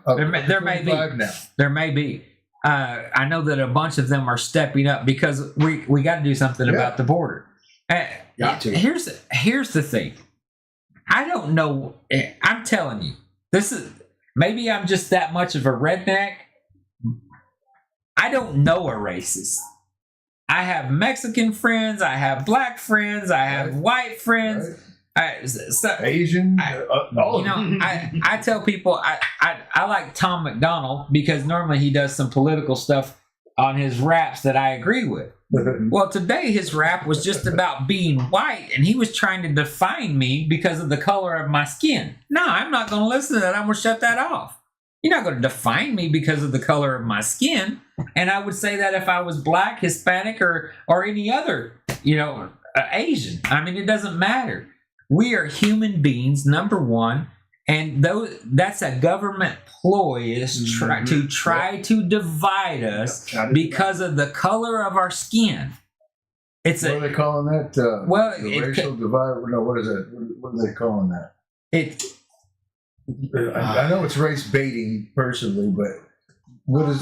25. There may be. 25 now. There may be. I know that a bunch of them are stepping up because we got to do something about the border. Got to. Here's the thing. I don't know. I'm telling you, this maybe I'm just that much of a redneck. I don't know a racist. I have Mexican friends. I have black friends. I have white friends. Asian. I tell people I like Tom McDonald because normally he does some political stuff on his raps that I agree with. Well, today his rap was just about being white, and he was trying to define me because of the color of my skin. No, I'm not going to listen to that. I'm going to shut that off. You're not going to define me because of the color of my skin. And I would say that if I was black, Hispanic, or any other, Asian. I mean, it doesn't matter. We are human beings, number one, and that's a government ploy to try to divide us because of the color of our skin. What are they calling that? The racial divide? No, what is it? What are they calling that? I know it's race baiting personally, but what is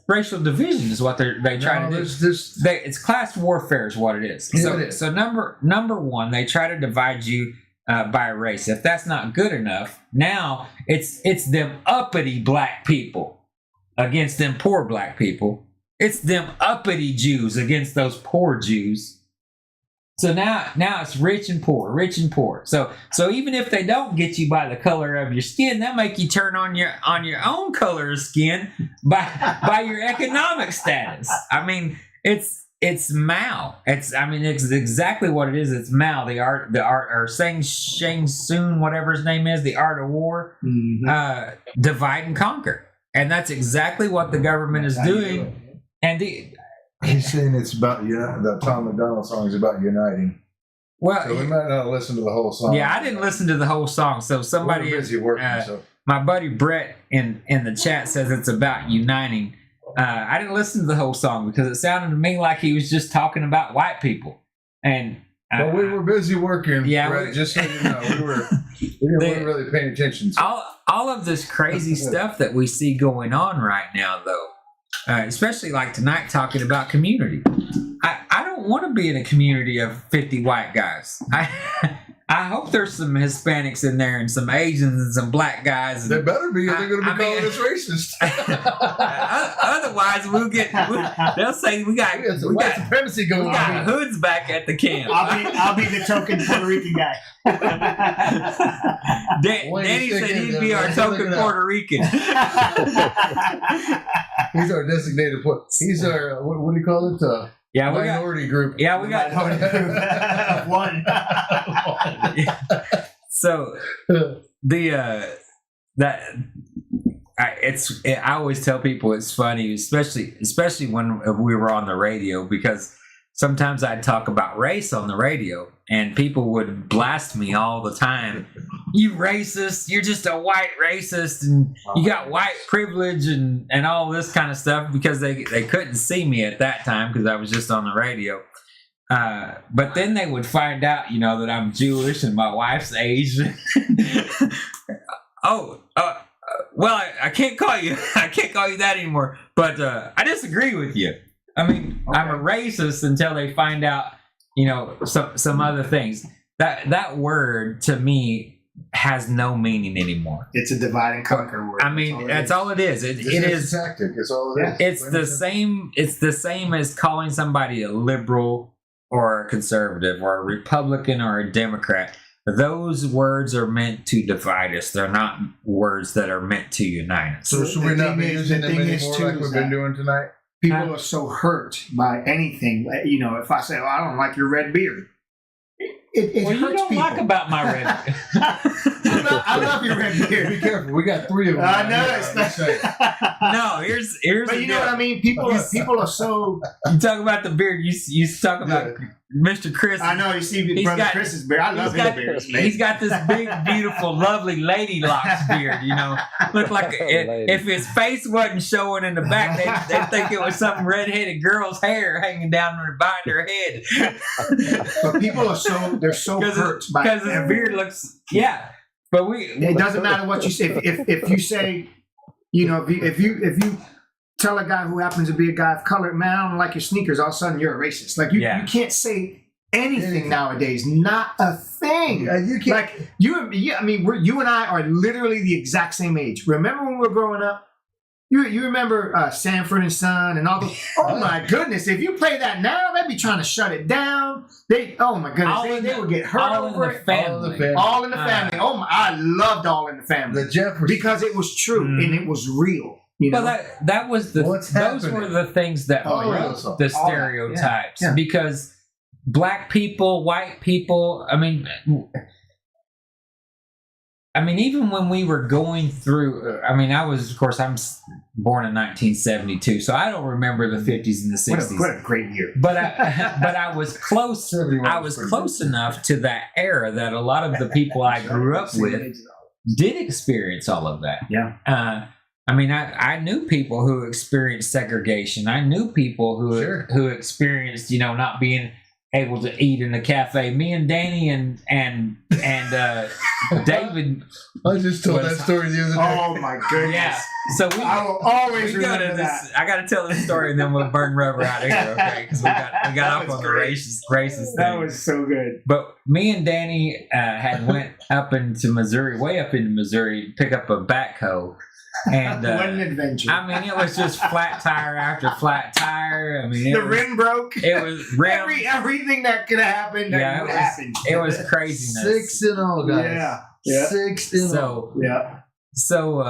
racial division is what they try to do. It's class warfare is what it is. So number one, they try to divide you by race. If that's not good enough, now it's them uppity black people against them poor black people. It's them uppity Jews against those poor Jews. So now it's rich and poor. So even if they don't get you by the color of your skin, they'll make you turn on your own color of skin by your economic status. I mean, it's Mao. It's exactly what it is. It's Mao, the art, or Shang Tsung, whatever his name is, the art of war, divide and conquer, and that's exactly what the government is doing. And he's saying it's about the Tom McDonald song is about uniting. Well, so we might not listen to the whole song. Yeah, I didn't listen to the whole song. So somebody we're busy working. My buddy Brett in the chat says it's about uniting. I didn't listen to the whole song because it sounded to me like he was just talking about white people. And well, we were busy working. Yeah, Brett, just so you know, we weren't really paying attention. So. All of this crazy stuff that we see going on right now, though. Especially like tonight talking about community. I don't want to be in a community of 50 white guys. I hope there's some Hispanics in there and some Asians and some black guys. There better be, or they're going to be calling us racist. Otherwise, they'll say we got white supremacy going on. We got hoods back at the camp. I'll be the token Puerto Rican guy. Danny said he'd be our token Puerto Rican. He's our designated. He's our what do you call it? Minority group. Yeah, we got one. So I always tell people it's funny, especially when we were on the radio, because sometimes I'd talk about race on the radio and people would blast me all the time. You racist, you're just a white racist, and you got white privilege and all this kind of stuff, because they couldn't see me at that time because I was just on the radio. But then they would find out, that I'm Jewish and my wife's Asian. Well, I can't call you that anymore, but I disagree with you. I mean, okay. I'm a racist until they find out, some other things. That word to me has no meaning anymore. It's a divide and conquer word. I mean, that's all it is. It is a tactic. It's all it is. It's the same. It's the same as calling somebody a liberal or a conservative or a Republican or a Democrat. Those words are meant to divide us. They're not words that are meant to unite us. So should we not be using them anymore like we've been doing tonight? People are so hurt by anything. If I say, I don't like your red beard. It hurts you don't people. like about my red beard. I love your red beard. Be careful. We got 3 of them. I know. No, here's. But you know what I mean? People are so. You talk about the beard. You talk about Mr. Chris. I know. You see, Brother Chris's beard. I love his beard. He's got this big, beautiful, lovely lady locks beard. Look like if his face wasn't showing in the back, they'd think it was some redheaded girl's hair hanging down behind her head. But people are so hurt because his beard looks But it doesn't matter what you say. If you say, if you tell a guy who happens to be a guy of color, man, I don't like your sneakers, all of a sudden you're a racist. Like you can't say anything nowadays. Not a thing. You can't. Like you and I are literally the exact same age. Remember when we were growing up? You remember Sanford and Son and all those? Oh my goodness! If you play that now, they'd be trying to shut it down. Oh my goodness! They would get hurt over it. Family. All in the family. Oh my! I loved All in the Family. The Jeffersons. Because it was true and it was real. You know? Well, that was those were the things that broke the stereotypes because black people, white people. I mean, even when we were going through, I'm born in 1972, so I don't remember the 50s and the 60s. What a great year! But I was close. I was close enough to that era that a lot of the people I grew up with did experience all of that. Yeah. I knew people who experienced segregation. I knew people who experienced, not being able to eat in the cafe. Me and Danny and David. I just told that story the other day. Oh my goodness! Yeah. So I will always remember that. I got to tell this story, and then we'll burn rubber out of here, okay? Because we got off on the racist thing. That was so good. But me and Danny had went up into Missouri, way up into Missouri, to pick up a backhoe. And what an adventure! It was just flat tire after flat tire. The rim broke. It was rim. Everything that could have happened. Happened. It was craziness. 6 in all, guys. Yeah. 6 in all. Yeah. So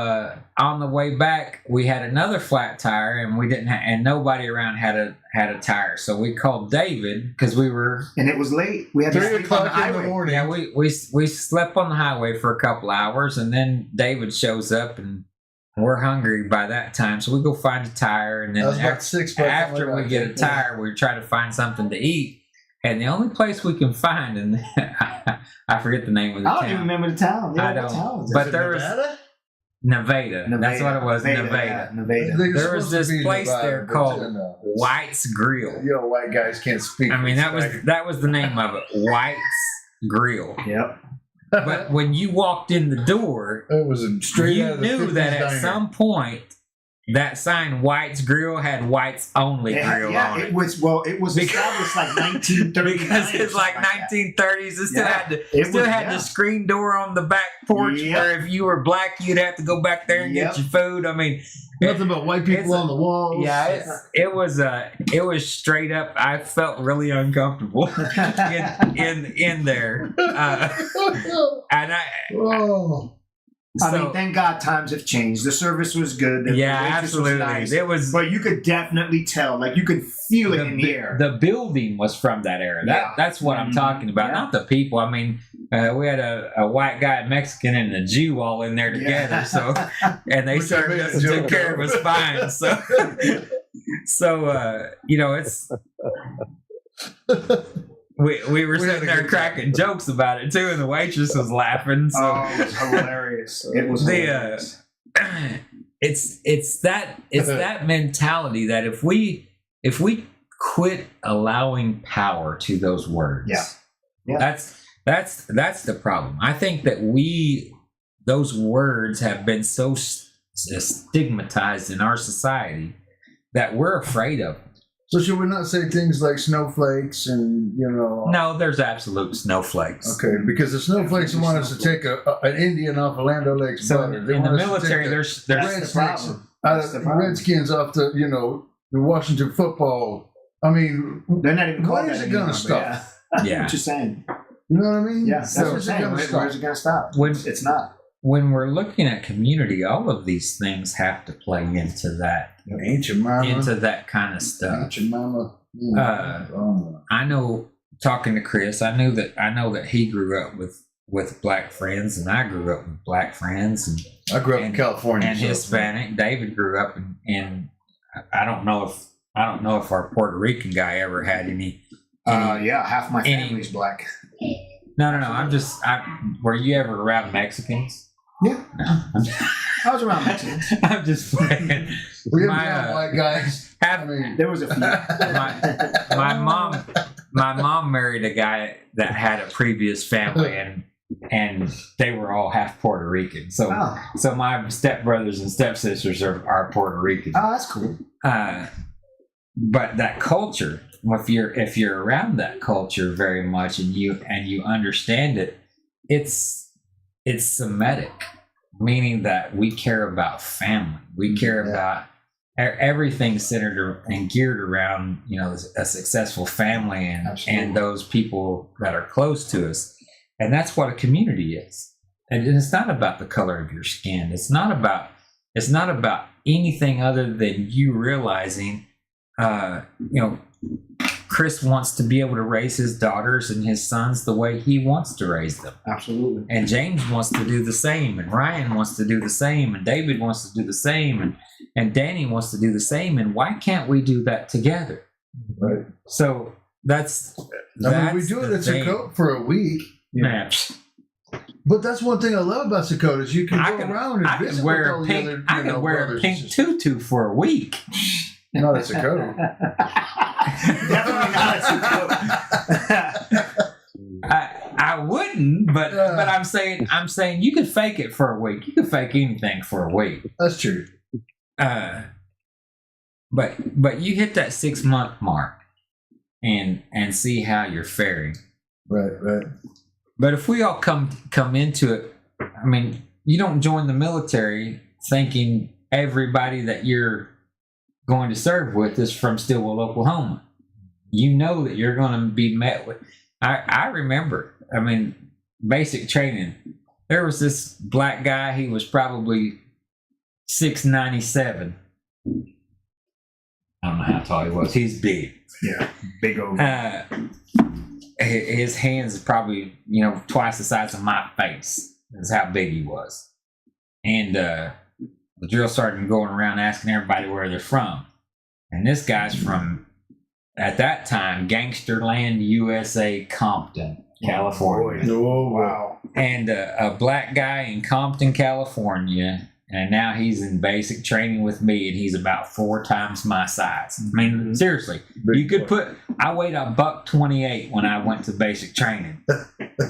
on the way back, we had another flat tire, and we didn't, and nobody around had a tire. So we called David because we were, and it was late. We had to 3 sleep on the o'clock in highway. the morning. Yeah, we slept on the highway for a couple hours, and then David shows up, and we're hungry by that time. So we go find a tire, and then after we get a tire, we try to find something to eat. And the only place we can find, and I forget the name of the town. I don't even remember the town. I don't. But there was Nevada. That's what it was. Nevada. There was this place there called White's Grill. White guys can't speak. That was the name of it. White's Grill. Yep. But when you walked in the door, it was straight you knew that at some point that sign White's Grill had White's Only Grill on it. It was established like 1930. Because it's like 1930s. It still had the screen door on the back porch where if you were black, you'd have to go back there and get your food. Nothing but white people on the walls. Yeah, it was straight up. I felt really uncomfortable in there, thank God times have changed. The service was good. The absolutely. Was nice, but you could definitely tell, like you could feel it in the air. The building was from that era. That's what I'm talking about, not the people. We had a white guy, a Mexican, and a Jew all in there together. So, and they served us and took care of us fine. It's. We were sitting there cracking jokes about it too, and the waitress was laughing. So it was hilarious. It was hilarious. It's that mentality that if we quit allowing power to those words, that's the problem. I think that those words have been so stigmatized in our society that we're afraid of them. So should we not say things like snowflakes and, No, there's absolute snowflakes. Okay, because the snowflakes want us to take an Indian off of Land O'Lakes. So in the military, there's Redskins off the Washington football. They're not even called that. When is it going to stop? Yeah. What you're saying. You know what I mean? Yeah, that's what I'm saying. Where's it going to stop? It's not. When we're looking at community, all of these things have to play into that. Ancient mama. Into that kind of stuff. Ancient mama. I know, talking to Chris, I know that he grew up with black friends, and I grew up with black friends. And I grew up in California. And Hispanic. David grew up in I don't know if our Puerto Rican guy ever had any. Half my family's black. No. Were you ever around Mexicans? Yeah. No. I was around Mexicans. I'm just playing. We have white guys. There was a few. My mom married a guy that had a previous family, and they were all half Puerto Rican. So my stepbrothers and stepsisters are Puerto Rican. Oh, that's cool. but that culture, if you're around that culture very much and you understand it, it's Semitic, meaning that we care about family. We care about everything centered and geared around, a successful family and those people that are close to us. And that's what a community is. And it's not about the color of your skin. It's not about anything other than you realizing, Chris wants to be able to raise his daughters and his sons the way he wants to raise them. Absolutely. And James wants to do the same, and Ryan wants to do the same, and David wants to do the same, and Danny wants to do the same. And why can't we do that together? Right. So that's we do it at Sukkot for a week. Maps. But that's one thing I love about Sukkot is you can go around and visit with all the other I can wear a brothers. pink tutu for a week. Not at Sukkot. Definitely not at Sukkot. I wouldn't, but I'm saying you could fake it for a week. You could fake anything for a week. That's true. But you hit that 6 month mark and see how you're faring. Right. But if we all come into it, I mean, you don't join the military thinking everybody that you're going to serve with is from Stillwell, Oklahoma. You know that you're going to be met with. I remember, basic training. There was this black guy. He was probably 6'97". I don't know how tall he was. He's big. Yeah, big old. His hands is probably twice the size of my face. That's how big he was. And the drill sergeant going around asking everybody where they're from. And this guy's from, at that time, Gangsterland, USA, Compton, California. Oh, wow. And a black guy in Compton, California. And now he's in basic training with me, and he's about 4 times my size. I mean, seriously, you could I weighed $128 when I went to basic training.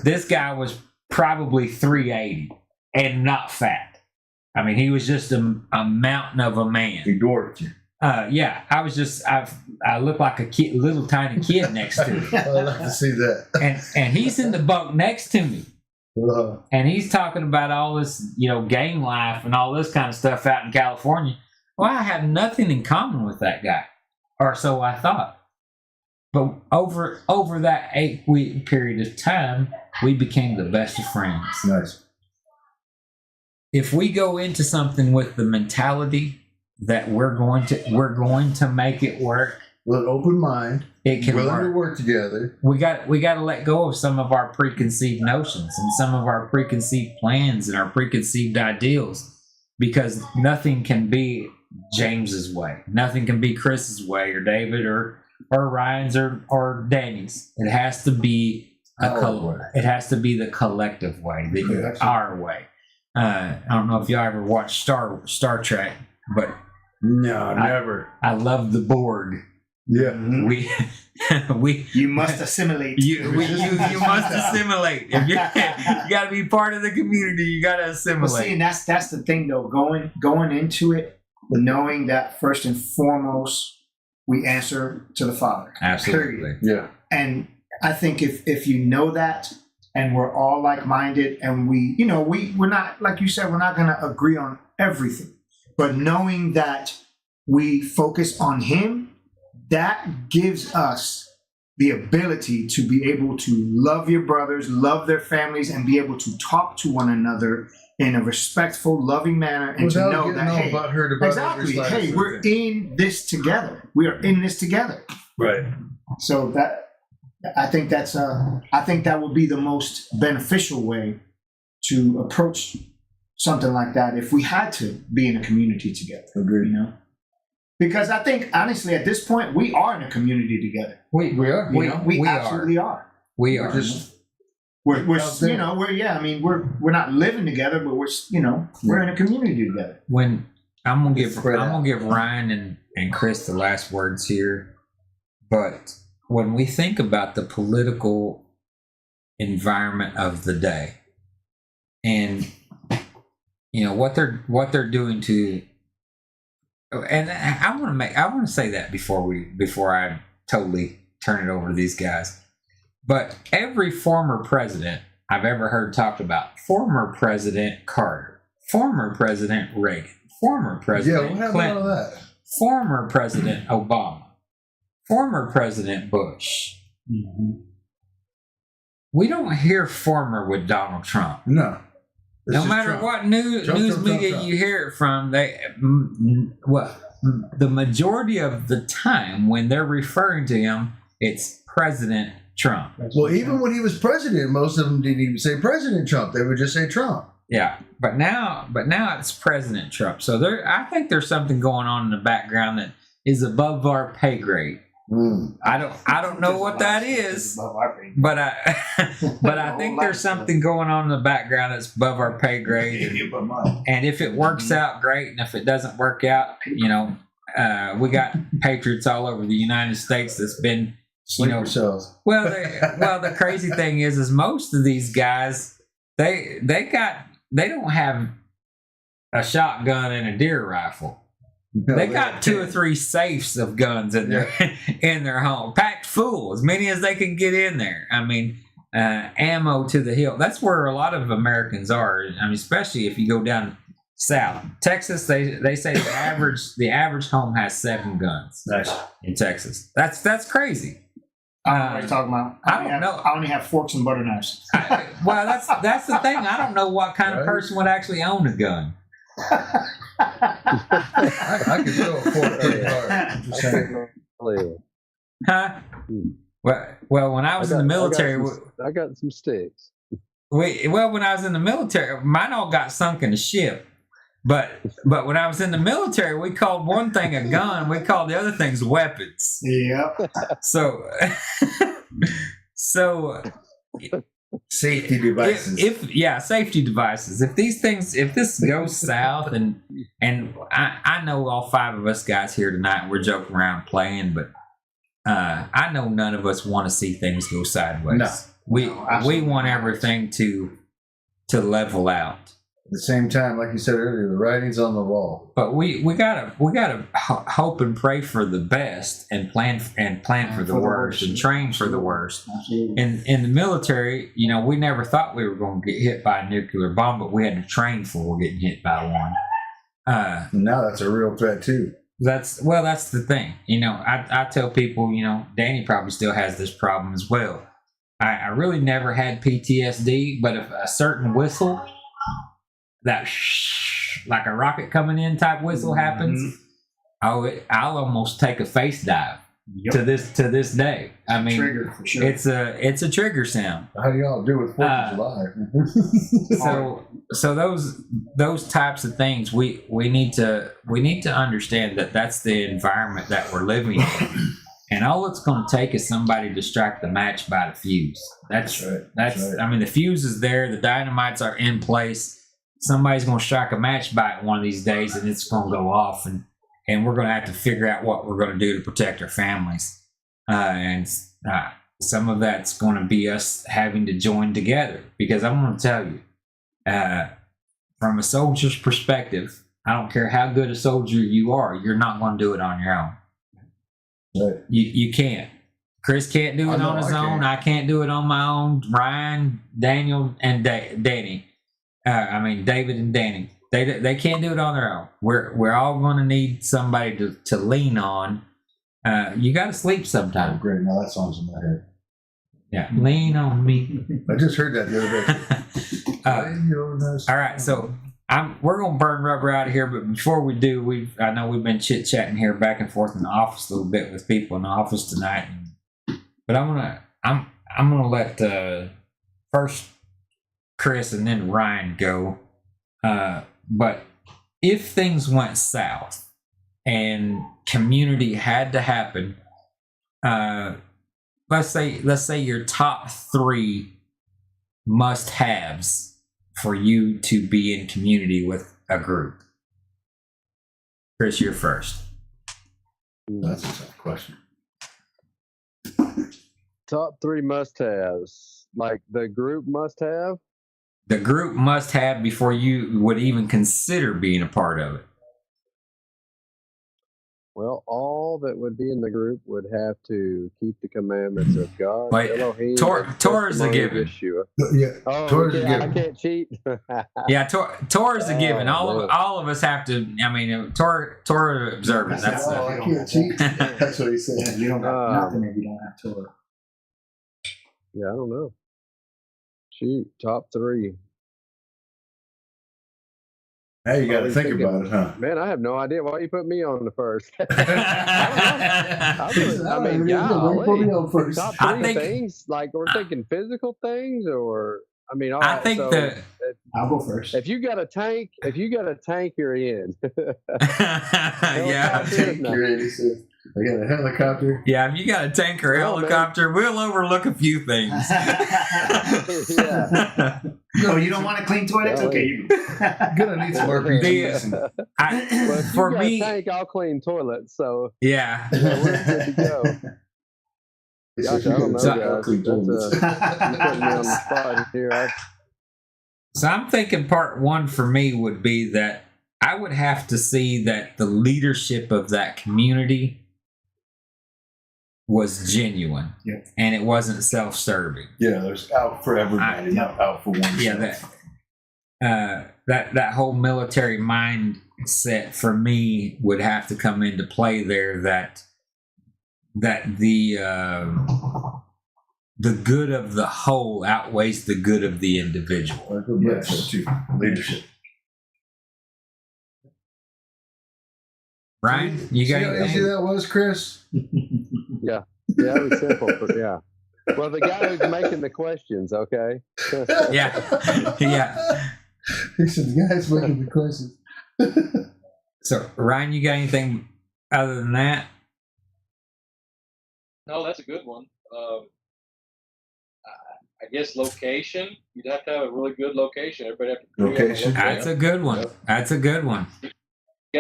This guy was probably 380 and not fat. I mean, he was just a mountain of a man. He dwarfed you. Yeah, I look like a little tiny kid next to him. I'd like to see that. And he's in the bunk next to me. And he's talking about all this, gang life and all this kind of stuff out in California. Well, I have nothing in common with that guy, or so I thought. But over that 8-week period of time, we became the best of friends. Nice. If we go into something with the mentality that we're going to make it work, With an open mind, it can willing work. to work together. We got to let go of some of our preconceived notions and some of our preconceived plans and our preconceived ideals, because nothing can be James's way. Nothing can be Chris's way or David or Ryan's or Danny's. It has to be it has to be the collective way, our way. I don't know if y'all ever watched Star Trek, but No, never. I love the Borg. Yeah. We You must assimilate. you must assimilate. If you got to be part of the community, you got to Well, assimilate. see, and that's the thing though. Going into it, knowing that first and foremost, we answer to the Father. Absolutely. Period. Yeah. And I think if you know that, and we're all like-minded, and we're not, like you said, we're not going to agree on everything, but knowing that we focus on Him, that gives us the ability to be able to love your brothers, love their families, and be able to talk to one another in a respectful, loving manner, and Without to know getting that, all hey, butthurt about exactly, every slice hey, of we're it. in this together. We are in this together. Right. So I think that would be the most beneficial way to approach something like that if we had to be in a community together. Agreed. Because I think honestly at this point we are in a community together. We are. We absolutely are. We are. We're out there. we're not living together, but we're in a community together. When I'm gonna Spread out. give Ryan and Chris the last words here, but when we think about the political environment of the day, and what they're doing to and I want to say that before I totally turn it over to these guys. But every former president I've ever heard talked about, former President Carter, former President Reagan, former President what happened Clinton, to that? former President Obama, former President Bush. Mm-hmm. We don't hear former with Donald Trump. No. This No is matter Trump. what news Trump. media you hear it from, the majority of the time when they're referring to him, it's President Trump. Well, even when he was president, most of them didn't even say President Trump. They would just say Trump. Yeah, but now it's President Trump. So I think there's something going on in the background that is above our pay grade. I don't know what that is, but I think there's something going on in the background that's above our pay grade. And if it works out, great. And if it doesn't work out, we got patriots all over the United States that's been, Sleeper cells. well, the crazy thing is most of these guys, they don't have a shotgun and a deer rifle. They got 2 or 3 safes of guns in their home, packed full, as many as they can get in there. I mean, ammo to the hilt. That's where a lot of Americans are. I mean, especially if you go down south, Texas. They say the average home has 7 guns. Nice. In Texas. That's crazy. I don't know what you're talking about. I don't know. I only have forks and butter knives. Well, that's the thing. I don't know what kind of person would actually own a gun. I could throw a fork pretty hard. Just saying. Huh? Well, when I was in the military, I got some sticks. when I was in the military, mine all got sunk in the ship. But when I was in the military, we called one thing a gun. We called the other things weapons. Yep. So Safety devices. Safety devices. If this goes south, and I know all 5 of us guys here tonight, we're joking around playing, but I know none of us want to see things go sideways. No. We absolutely want not. everything to level out. At the same time, like you said earlier, the writing's on the wall. But we gotta hope and pray for the best, and plan for the worst, and train for the worst. Absolutely. In the military, we never thought we were going to get hit by a nuclear bomb, but we had to train for getting hit by one. And now that's a real threat too. That's the thing. I tell people, Danny probably still has this problem as well. I really never had PTSD, but if a certain whistle, that like a rocket coming in type whistle happens, I'll almost take a face dive. Yep. To this day. I mean, Trigger for sure. it's a trigger sound. How do y'all do with 4th of July? So those types of things we need to understand that's the environment that we're living in. And all it's going to take is somebody to strike the match by the fuse. That's right. I mean, the fuse is there, the dynamites are in place. Somebody's going to strike a match by it one of these days, and it's going to go off, and we're going to have to figure out what we're going to do to protect our families. And some of that's going to be us having to join together, because I'm going to tell you, from a soldier's perspective, I don't care how good a soldier you are, you're not going to do it on your own. Right. You can't. Chris can't do it on his own. I can't do it on my own. Ryan, Daniel, and Danny. David and Danny. They can't do it on their own. We're all going to need somebody to lean on. You got to sleep sometime. Oh, great. Now that song's in my head. Yeah, lean on me. I just heard that the other day. All right, so we're gonna burn rubber out of here, but before we do, I know we've been chit chatting here back and forth in the office a little bit with people in the office tonight, but I'm gonna let first Chris and then Ryan go. But if things went south and community had to happen, let's say your top 3 must-haves for you to be in community with a group. Chris, you're first. That's a tough question. Top 3 must-haves, like the group must-have. The group must have before you would even consider being a part of it. Well, all that would be in the group would have to keep the commandments of God. Wait, Elohim, Torah is a testimony of given. Yeshua. Yeah, Oh, Torah's a I given. can't cheat. Yeah, Torah is a given. Oh, man. All of us have to. I mean, Torah observant. That's Oh, I can't cheat. That's what he said. You don't got nothing if you don't have Torah. Yeah, I don't know. Shoot, top 3. Now you got to Always think thinking- about it, huh? Man, I have no idea why you put me on the first. I I mean, put me on first. top I 3 think- things, like we're thinking physical things, or I mean, all I right, think so that. I'll go first. if you got a tank, you're in. Yeah. Tank, you're in, he said. I got a helicopter. Yeah, if you got a tank or a Come on, man. helicopter, we'll overlook a few things. Yeah. Oh, you don't want a clean toilet? Yeah, Okay. Gonna need some more The- PGs. Well, I, if for you got me, a tank, I'll clean toilets. So yeah. we're good to go. He Gosh, said, I don't know, So- guys. clean toilets. You put me on the spot here. So I'm thinking part 1 for me would be that I would have to see that the leadership of that community was genuine, Yeah. and it wasn't self-serving. Yeah, there's out for everybody, not out for one. Yeah, that whole military mindset for me would have to come into play there. That the good of the whole outweighs the good of the individual. Yes, too. Leadership. Ryan, you got See how easy anything? that was, Chris? Yeah, it was simple. But yeah. Well, the guy who's making the questions, okay? Yeah. Yeah. He said, the guy's making the questions. So, Ryan, you got anything other than that? No, that's a good one. I guess location. You'd have to have a really good location. Everybody have to agree on the Location. That's a good one. That's a good one. You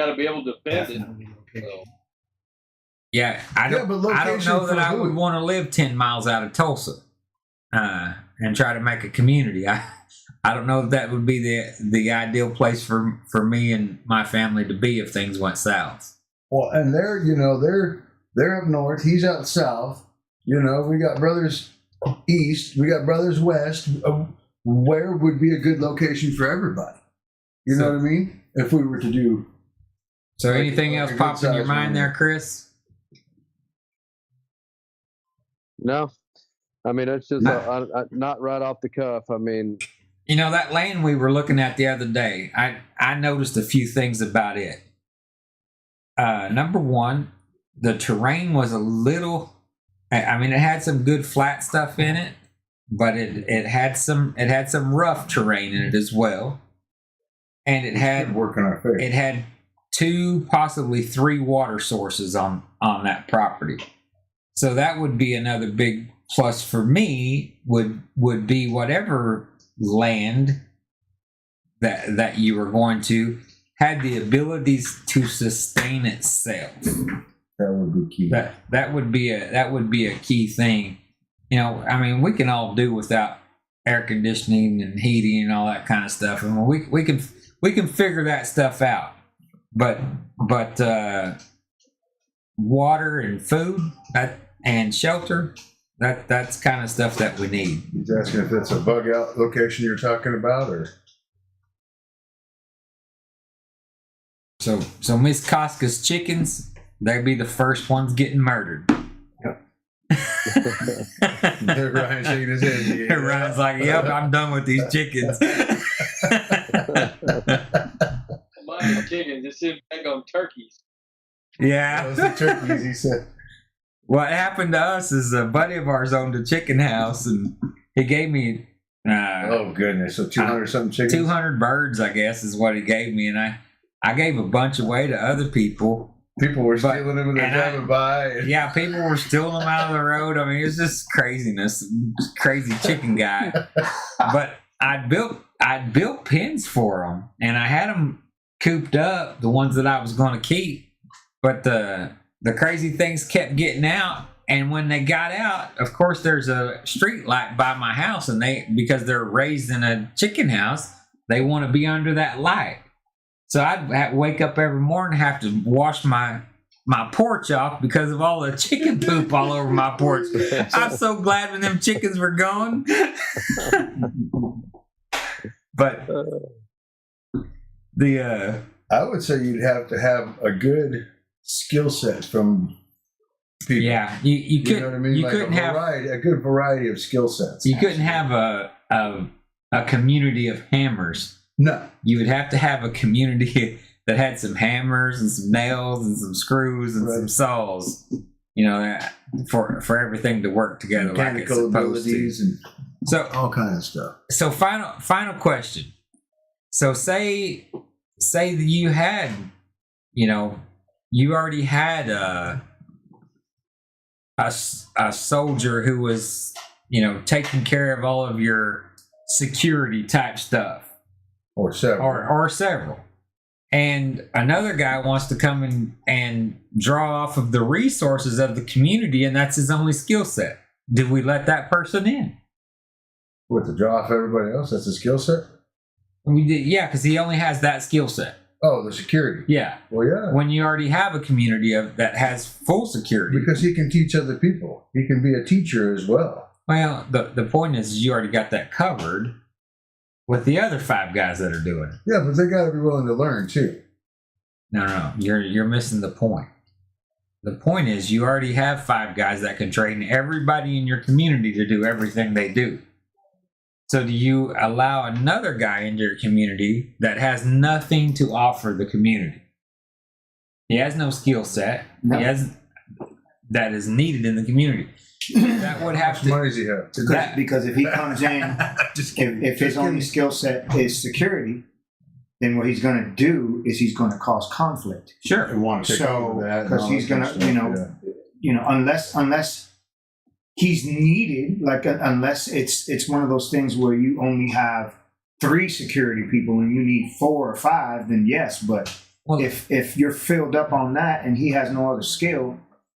got to be able to defend it. Definitely okay. So, Yeah, I Yeah, don't. but I don't location know that for I who? would want to live 10 miles out of Tulsa and try to make a community. I don't know if that would be the ideal place for me and my family to be if things went south. Well, and they're up north. He's out south. We got brothers east. We got brothers west. Where would be a good location for everybody? You know what I mean? If we were to do. So, Like- anything like else a good pops in your size mind one. there, Chris? No, I mean it's just not right off the cuff. I mean, You know, that land we were looking at the other day, I noticed a few things about it. Number one, the terrain was a little, I mean, it had some good flat stuff in it, but it had some rough terrain in it as well. And it had Work in our favor. it had 2, possibly 3 water sources on that property. So that would be another big plus for me, would be whatever land that you were going to had the abilities to sustain itself. That would be key. That would be a key thing. I mean, we can all do without air conditioning and heating and all that kind of stuff. I mean, we can figure that stuff out. But water and food and shelter, that's kind of stuff that we need. He's asking if that's a bug out location you're talking about, or So Miss Koska's chickens, they'd be the first ones getting murdered. Ryan's shaking his head. Yeah. Ryan's like, "Yep, I'm done with these chickens." mine chickens, it's in back on turkeys. Yeah. Those are turkeys, he said. What happened to us is a buddy of ours owned a chicken house, and he gave me Oh goodness! So 200 something chickens. 200 birds, I guess, is what he gave me, and I gave a bunch away to other people. People were But- stealing them and they're and I- driving by. And Yeah, people were stealing them out of the road. I mean, it's just craziness, crazy chicken guy. But I'd built pens for them, and I had them cooped up, the ones that I was going to keep. But the crazy things kept getting out, and when they got out, of course, there's a street light by my house, and because they're raised in a chicken house, they want to be under that light. So I'd wake up every morning, have to wash my my porch off because of all the chicken poop all over my porch. I'm so glad when them chickens were gone. But the I would say you'd have to have a good skill set from people. yeah, you You know what I mean? you Like couldn't have a good variety of skill sets. you couldn't have a community of hammers. No. You would have to have a community that had some hammers and some nails and some screws and some saws. You know, for everything to work together like it's Mechanical supposed to. abilities and So all kinds of stuff. So final question. So say that you had, you already had a soldier who was, taking care of all of your security type stuff, Or several. or several, and another guy wants to come and draw off of the resources of the community, and that's his only skill set. Do we let that person in? With the draw off everybody else, that's a skill set? We did, yeah, because he only has that skill set. Oh, the security. Yeah. Well, yeah. When you already have a community that has full security. Because he can teach other people. He can be a teacher as well. Well, the point is you already got that covered with the other 5 guys that are doing it. Yeah, but they got to be willing to learn too. No, you're missing the point. The point is you already have 5 guys that can train everybody in your community to do everything they do. So do you allow another guy into your community that has nothing to offer the community? He has no skill set. No. That is needed in the community. That would have How much to. money does he have? Because if he comes in, Just kidding. if his only skill set is security, then what he's going to do is he's going to cause conflict. Sure. Want to take So, over that and because all he's that going kind of to, stuff, unless he's needed, like unless it's one of those things where you only have 3 security people and you need 4 or 5, then yes. But Well, if you're filled up on that and he has no other skill,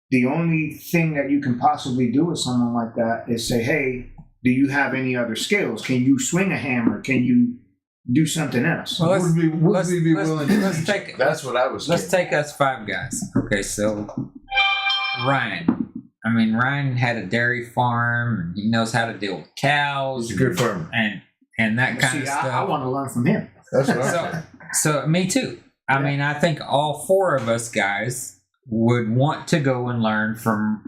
the only thing that you can possibly do with someone like that is say, hey, do you have any other skills? Can you swing a hammer? Can you do something else? Well, Would we be willing to let's teach take it? That's what I was let's saying. take us 5 guys. Okay, so Ryan. I mean, Ryan had a dairy farm and he knows how to deal with cows. He's a good farmer. And that kind of See, stuff. I want to learn from him. That's what I'm So, saying. so me too. I mean, I think all 4 of us guys would want to go and learn from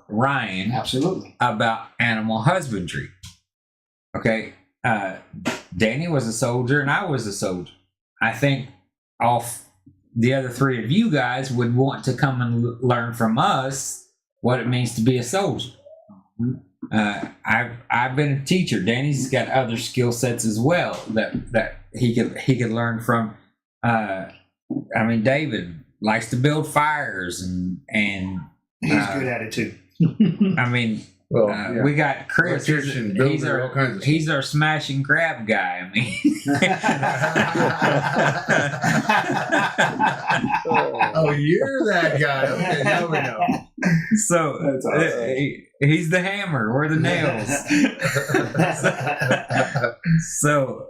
Ryan Absolutely. about animal husbandry. Okay, Danny was a soldier and I was a soldier. I think the other 3 of you guys would want to come and learn from us what it means to be a soldier. I've been a teacher. Danny's got other skill sets as well that he could learn from. I mean, David likes to build fires and He's good at it too. I mean, Well, yeah. we got Chris. Electrician, He's builder, all kinds of he's our smash and grab guy. I mean, Oh, you're that guy. Okay, now we know. so That's awesome. he's the hammer. We're the nails. So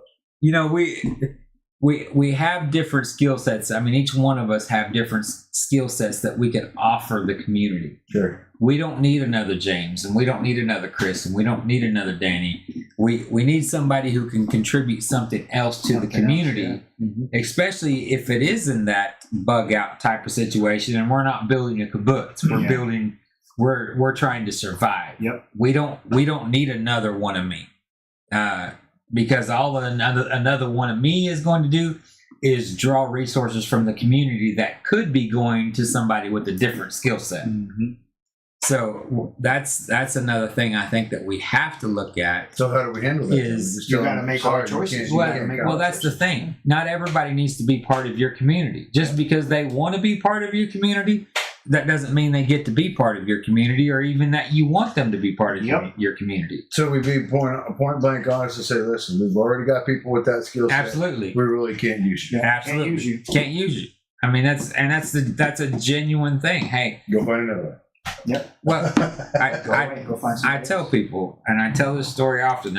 we have different skill sets. I mean, each one of us have different skill sets that we can offer the community. Sure. We don't need another James, and we don't need another Chris, and we don't need another Danny. We need somebody who can contribute something else to the community, especially if it is in that bug out type of situation, and we're not building a kibbutz. We're building. We're trying to survive. Yep. We don't need another one of me, because all another one of me is going to do is draw resources from the community that could be going to somebody with a different skill set. So that's another thing I think that we have to look at. So how do we handle that? Is- We just You tell gotta them, make sorry, our you choices. can't- You you gotta can't make count Well, that's the this. thing. Not everybody needs to be part of your community. Just because they want to be part of your community, that doesn't mean they get to be part of your community, or even that you want them to be part of your community. So we be point blank honest and say, listen, we've already got people with that skill set. Absolutely. We really can't use you. Absolutely. Can't use you. Can't use you. I mean, that's a genuine thing. Hey, Go find another one. Yep. well, Go away, go find I somebody tell else. people, and I tell this story often.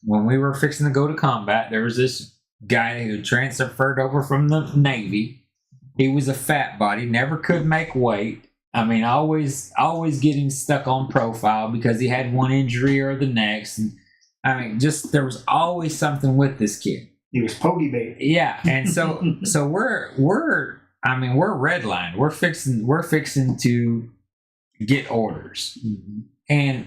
When we were fixing to go to combat, there was this guy who transferred over from the Navy, He was a fat body, never could make weight. I mean, always getting stuck on profile because he had one injury or the next. And I mean, just there was always something with this kid. He was pokey bait. Yeah, and so we're redlined. We're fixing to get orders, and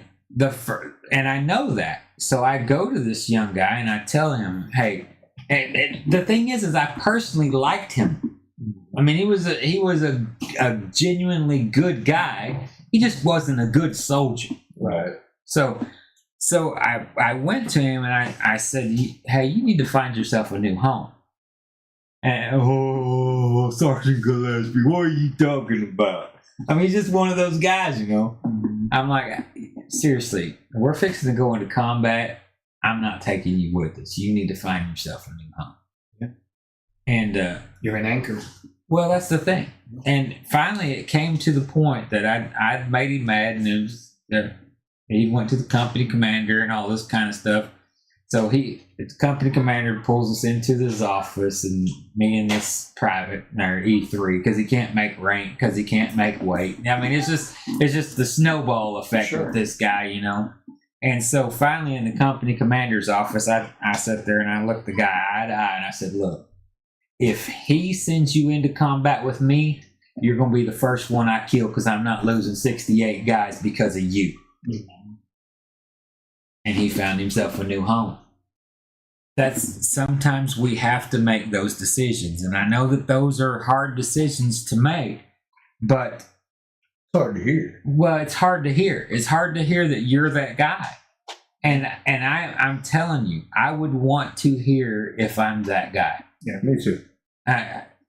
I know that. So I go to this young guy and I tell him, hey, and the thing is I personally liked him. I mean, he was a genuinely good guy. He just wasn't a good soldier. Right. So I went to him and I said, hey, you need to find yourself a new home. And, Sergeant Gillespie, what are you talking about? I mean, he's just one of those guys, you know. I'm like, seriously, we're fixing to go into combat. I'm not taking you with us. You need to find yourself a new home. Yeah. And you're an anchor. Well, that's the thing. And finally, it came to the point that I'd made him mad, and it was he went to the company commander and all this kind of stuff. So the company commander pulls us into his office, and me and this private, or E3, because he can't make rank, because he can't make weight. I mean, it's just the snowball effect of this guy, you know. And so finally, in the company commander's office, I sat there and I looked the guy eye to eye, and I said, look, if he sends you into combat with me, you're going to be the first one I kill, because I'm not losing 68 guys because of you. And he found himself a new home. Sometimes we have to make those decisions. And I know that those are hard decisions to make, but it's hard to hear. Well, it's hard to hear. It's hard to hear that you're that guy. And I'm telling you, I would want to hear if I'm that guy. Yeah, me too.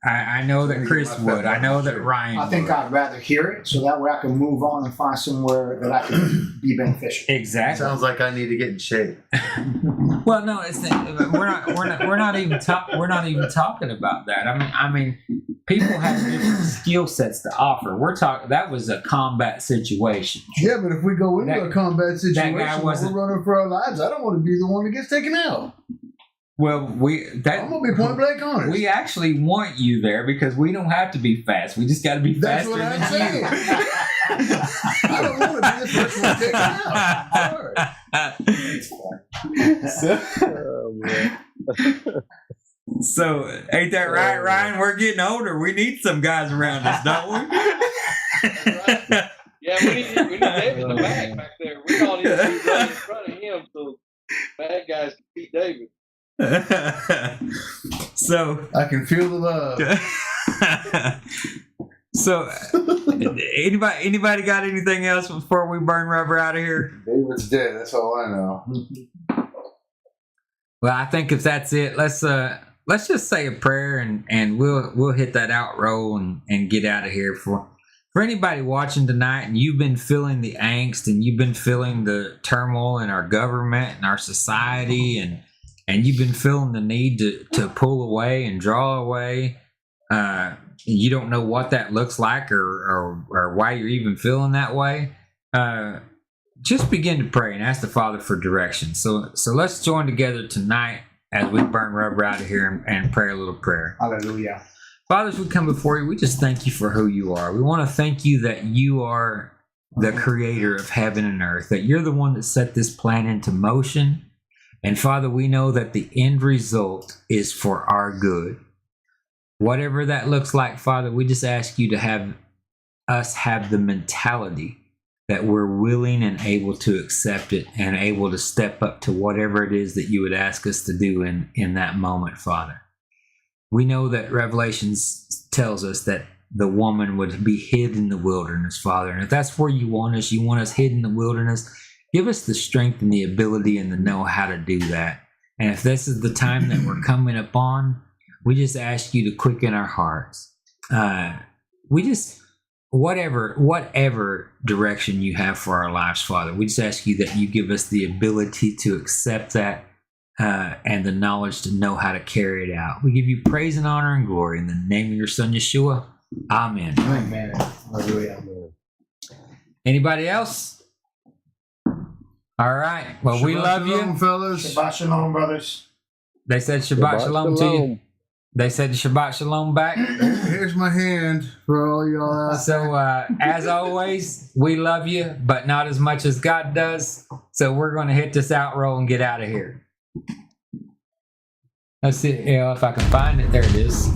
I know that Chris would. I know that Ryan would. I think I'd rather hear it, so that way I can move on and find somewhere that I can be beneficial. Exactly. Sounds like I need to get in shape. Well, no, we're not even talking about that. I mean, people have different skill sets to offer. That was a combat situation. Yeah, but if we go into a combat situation where wasn't- we're running for our lives, I don't want to be the one that gets taken out. Well, I'm gonna be point blank honest. We actually want you there because we don't have to be fast. We just got to be That's faster what I'm than saying. I don't want to be the first one taken out. Sorry. So, ain't that right, Ryan? We're getting older. We need some guys around us, don't we? Yeah, we need David in the back there. We all need to be running in front of him so bad guys can beat David. So I can feel the love. So, anybody got anything else before we burn rubber out of here? David's dead. That's all I know. Well, I think if that's it, let's just say a prayer and we'll hit that out roll and get out of here. For anybody watching tonight, and you've been feeling the angst and you've been feeling the turmoil in our government and our society, and you've been feeling the need to pull away and draw away. You don't know what that looks like or why you're even feeling that way. Just begin to pray and ask the Father for direction. So let's join together tonight as we burn rubber out of here and pray a little prayer. Hallelujah. Father, as we come before you, we just thank you for who you are. We want to thank you that you are the creator of heaven and earth, that you're the one that set this plan into motion. And Father, we know that the end result is for our good. Whatever that looks like, Father, we just ask you to have us have the mentality that we're willing and able to accept it and able to step up to whatever it is that you would ask us to do in that moment, Father. We know that Revelations tells us that the woman would be hid in the wilderness, Father. And if that's where you want us hid in the wilderness, give us the strength and the ability and the know how to do that. And if this is the time that we're coming upon, we just ask you to quicken our hearts. Whatever direction you have for our lives, Father, we just ask you that you give us the ability to accept that and the knowledge to know how to carry it out. We give you praise and honor and glory in the name of your Son, Yeshua. Amen. Amen. Hallelujah. Anybody else? All right. Well, we love you. Shalom, fellas. Shabbat shalom, brothers. They said Shabbat shalom to you. They said Shabbat Shalom back. Here's my hand for all y'all out. So, as always, we love you, but not as much as God does. So we're going to hit this outro and get out of here. Let's see if I can find it. There it is.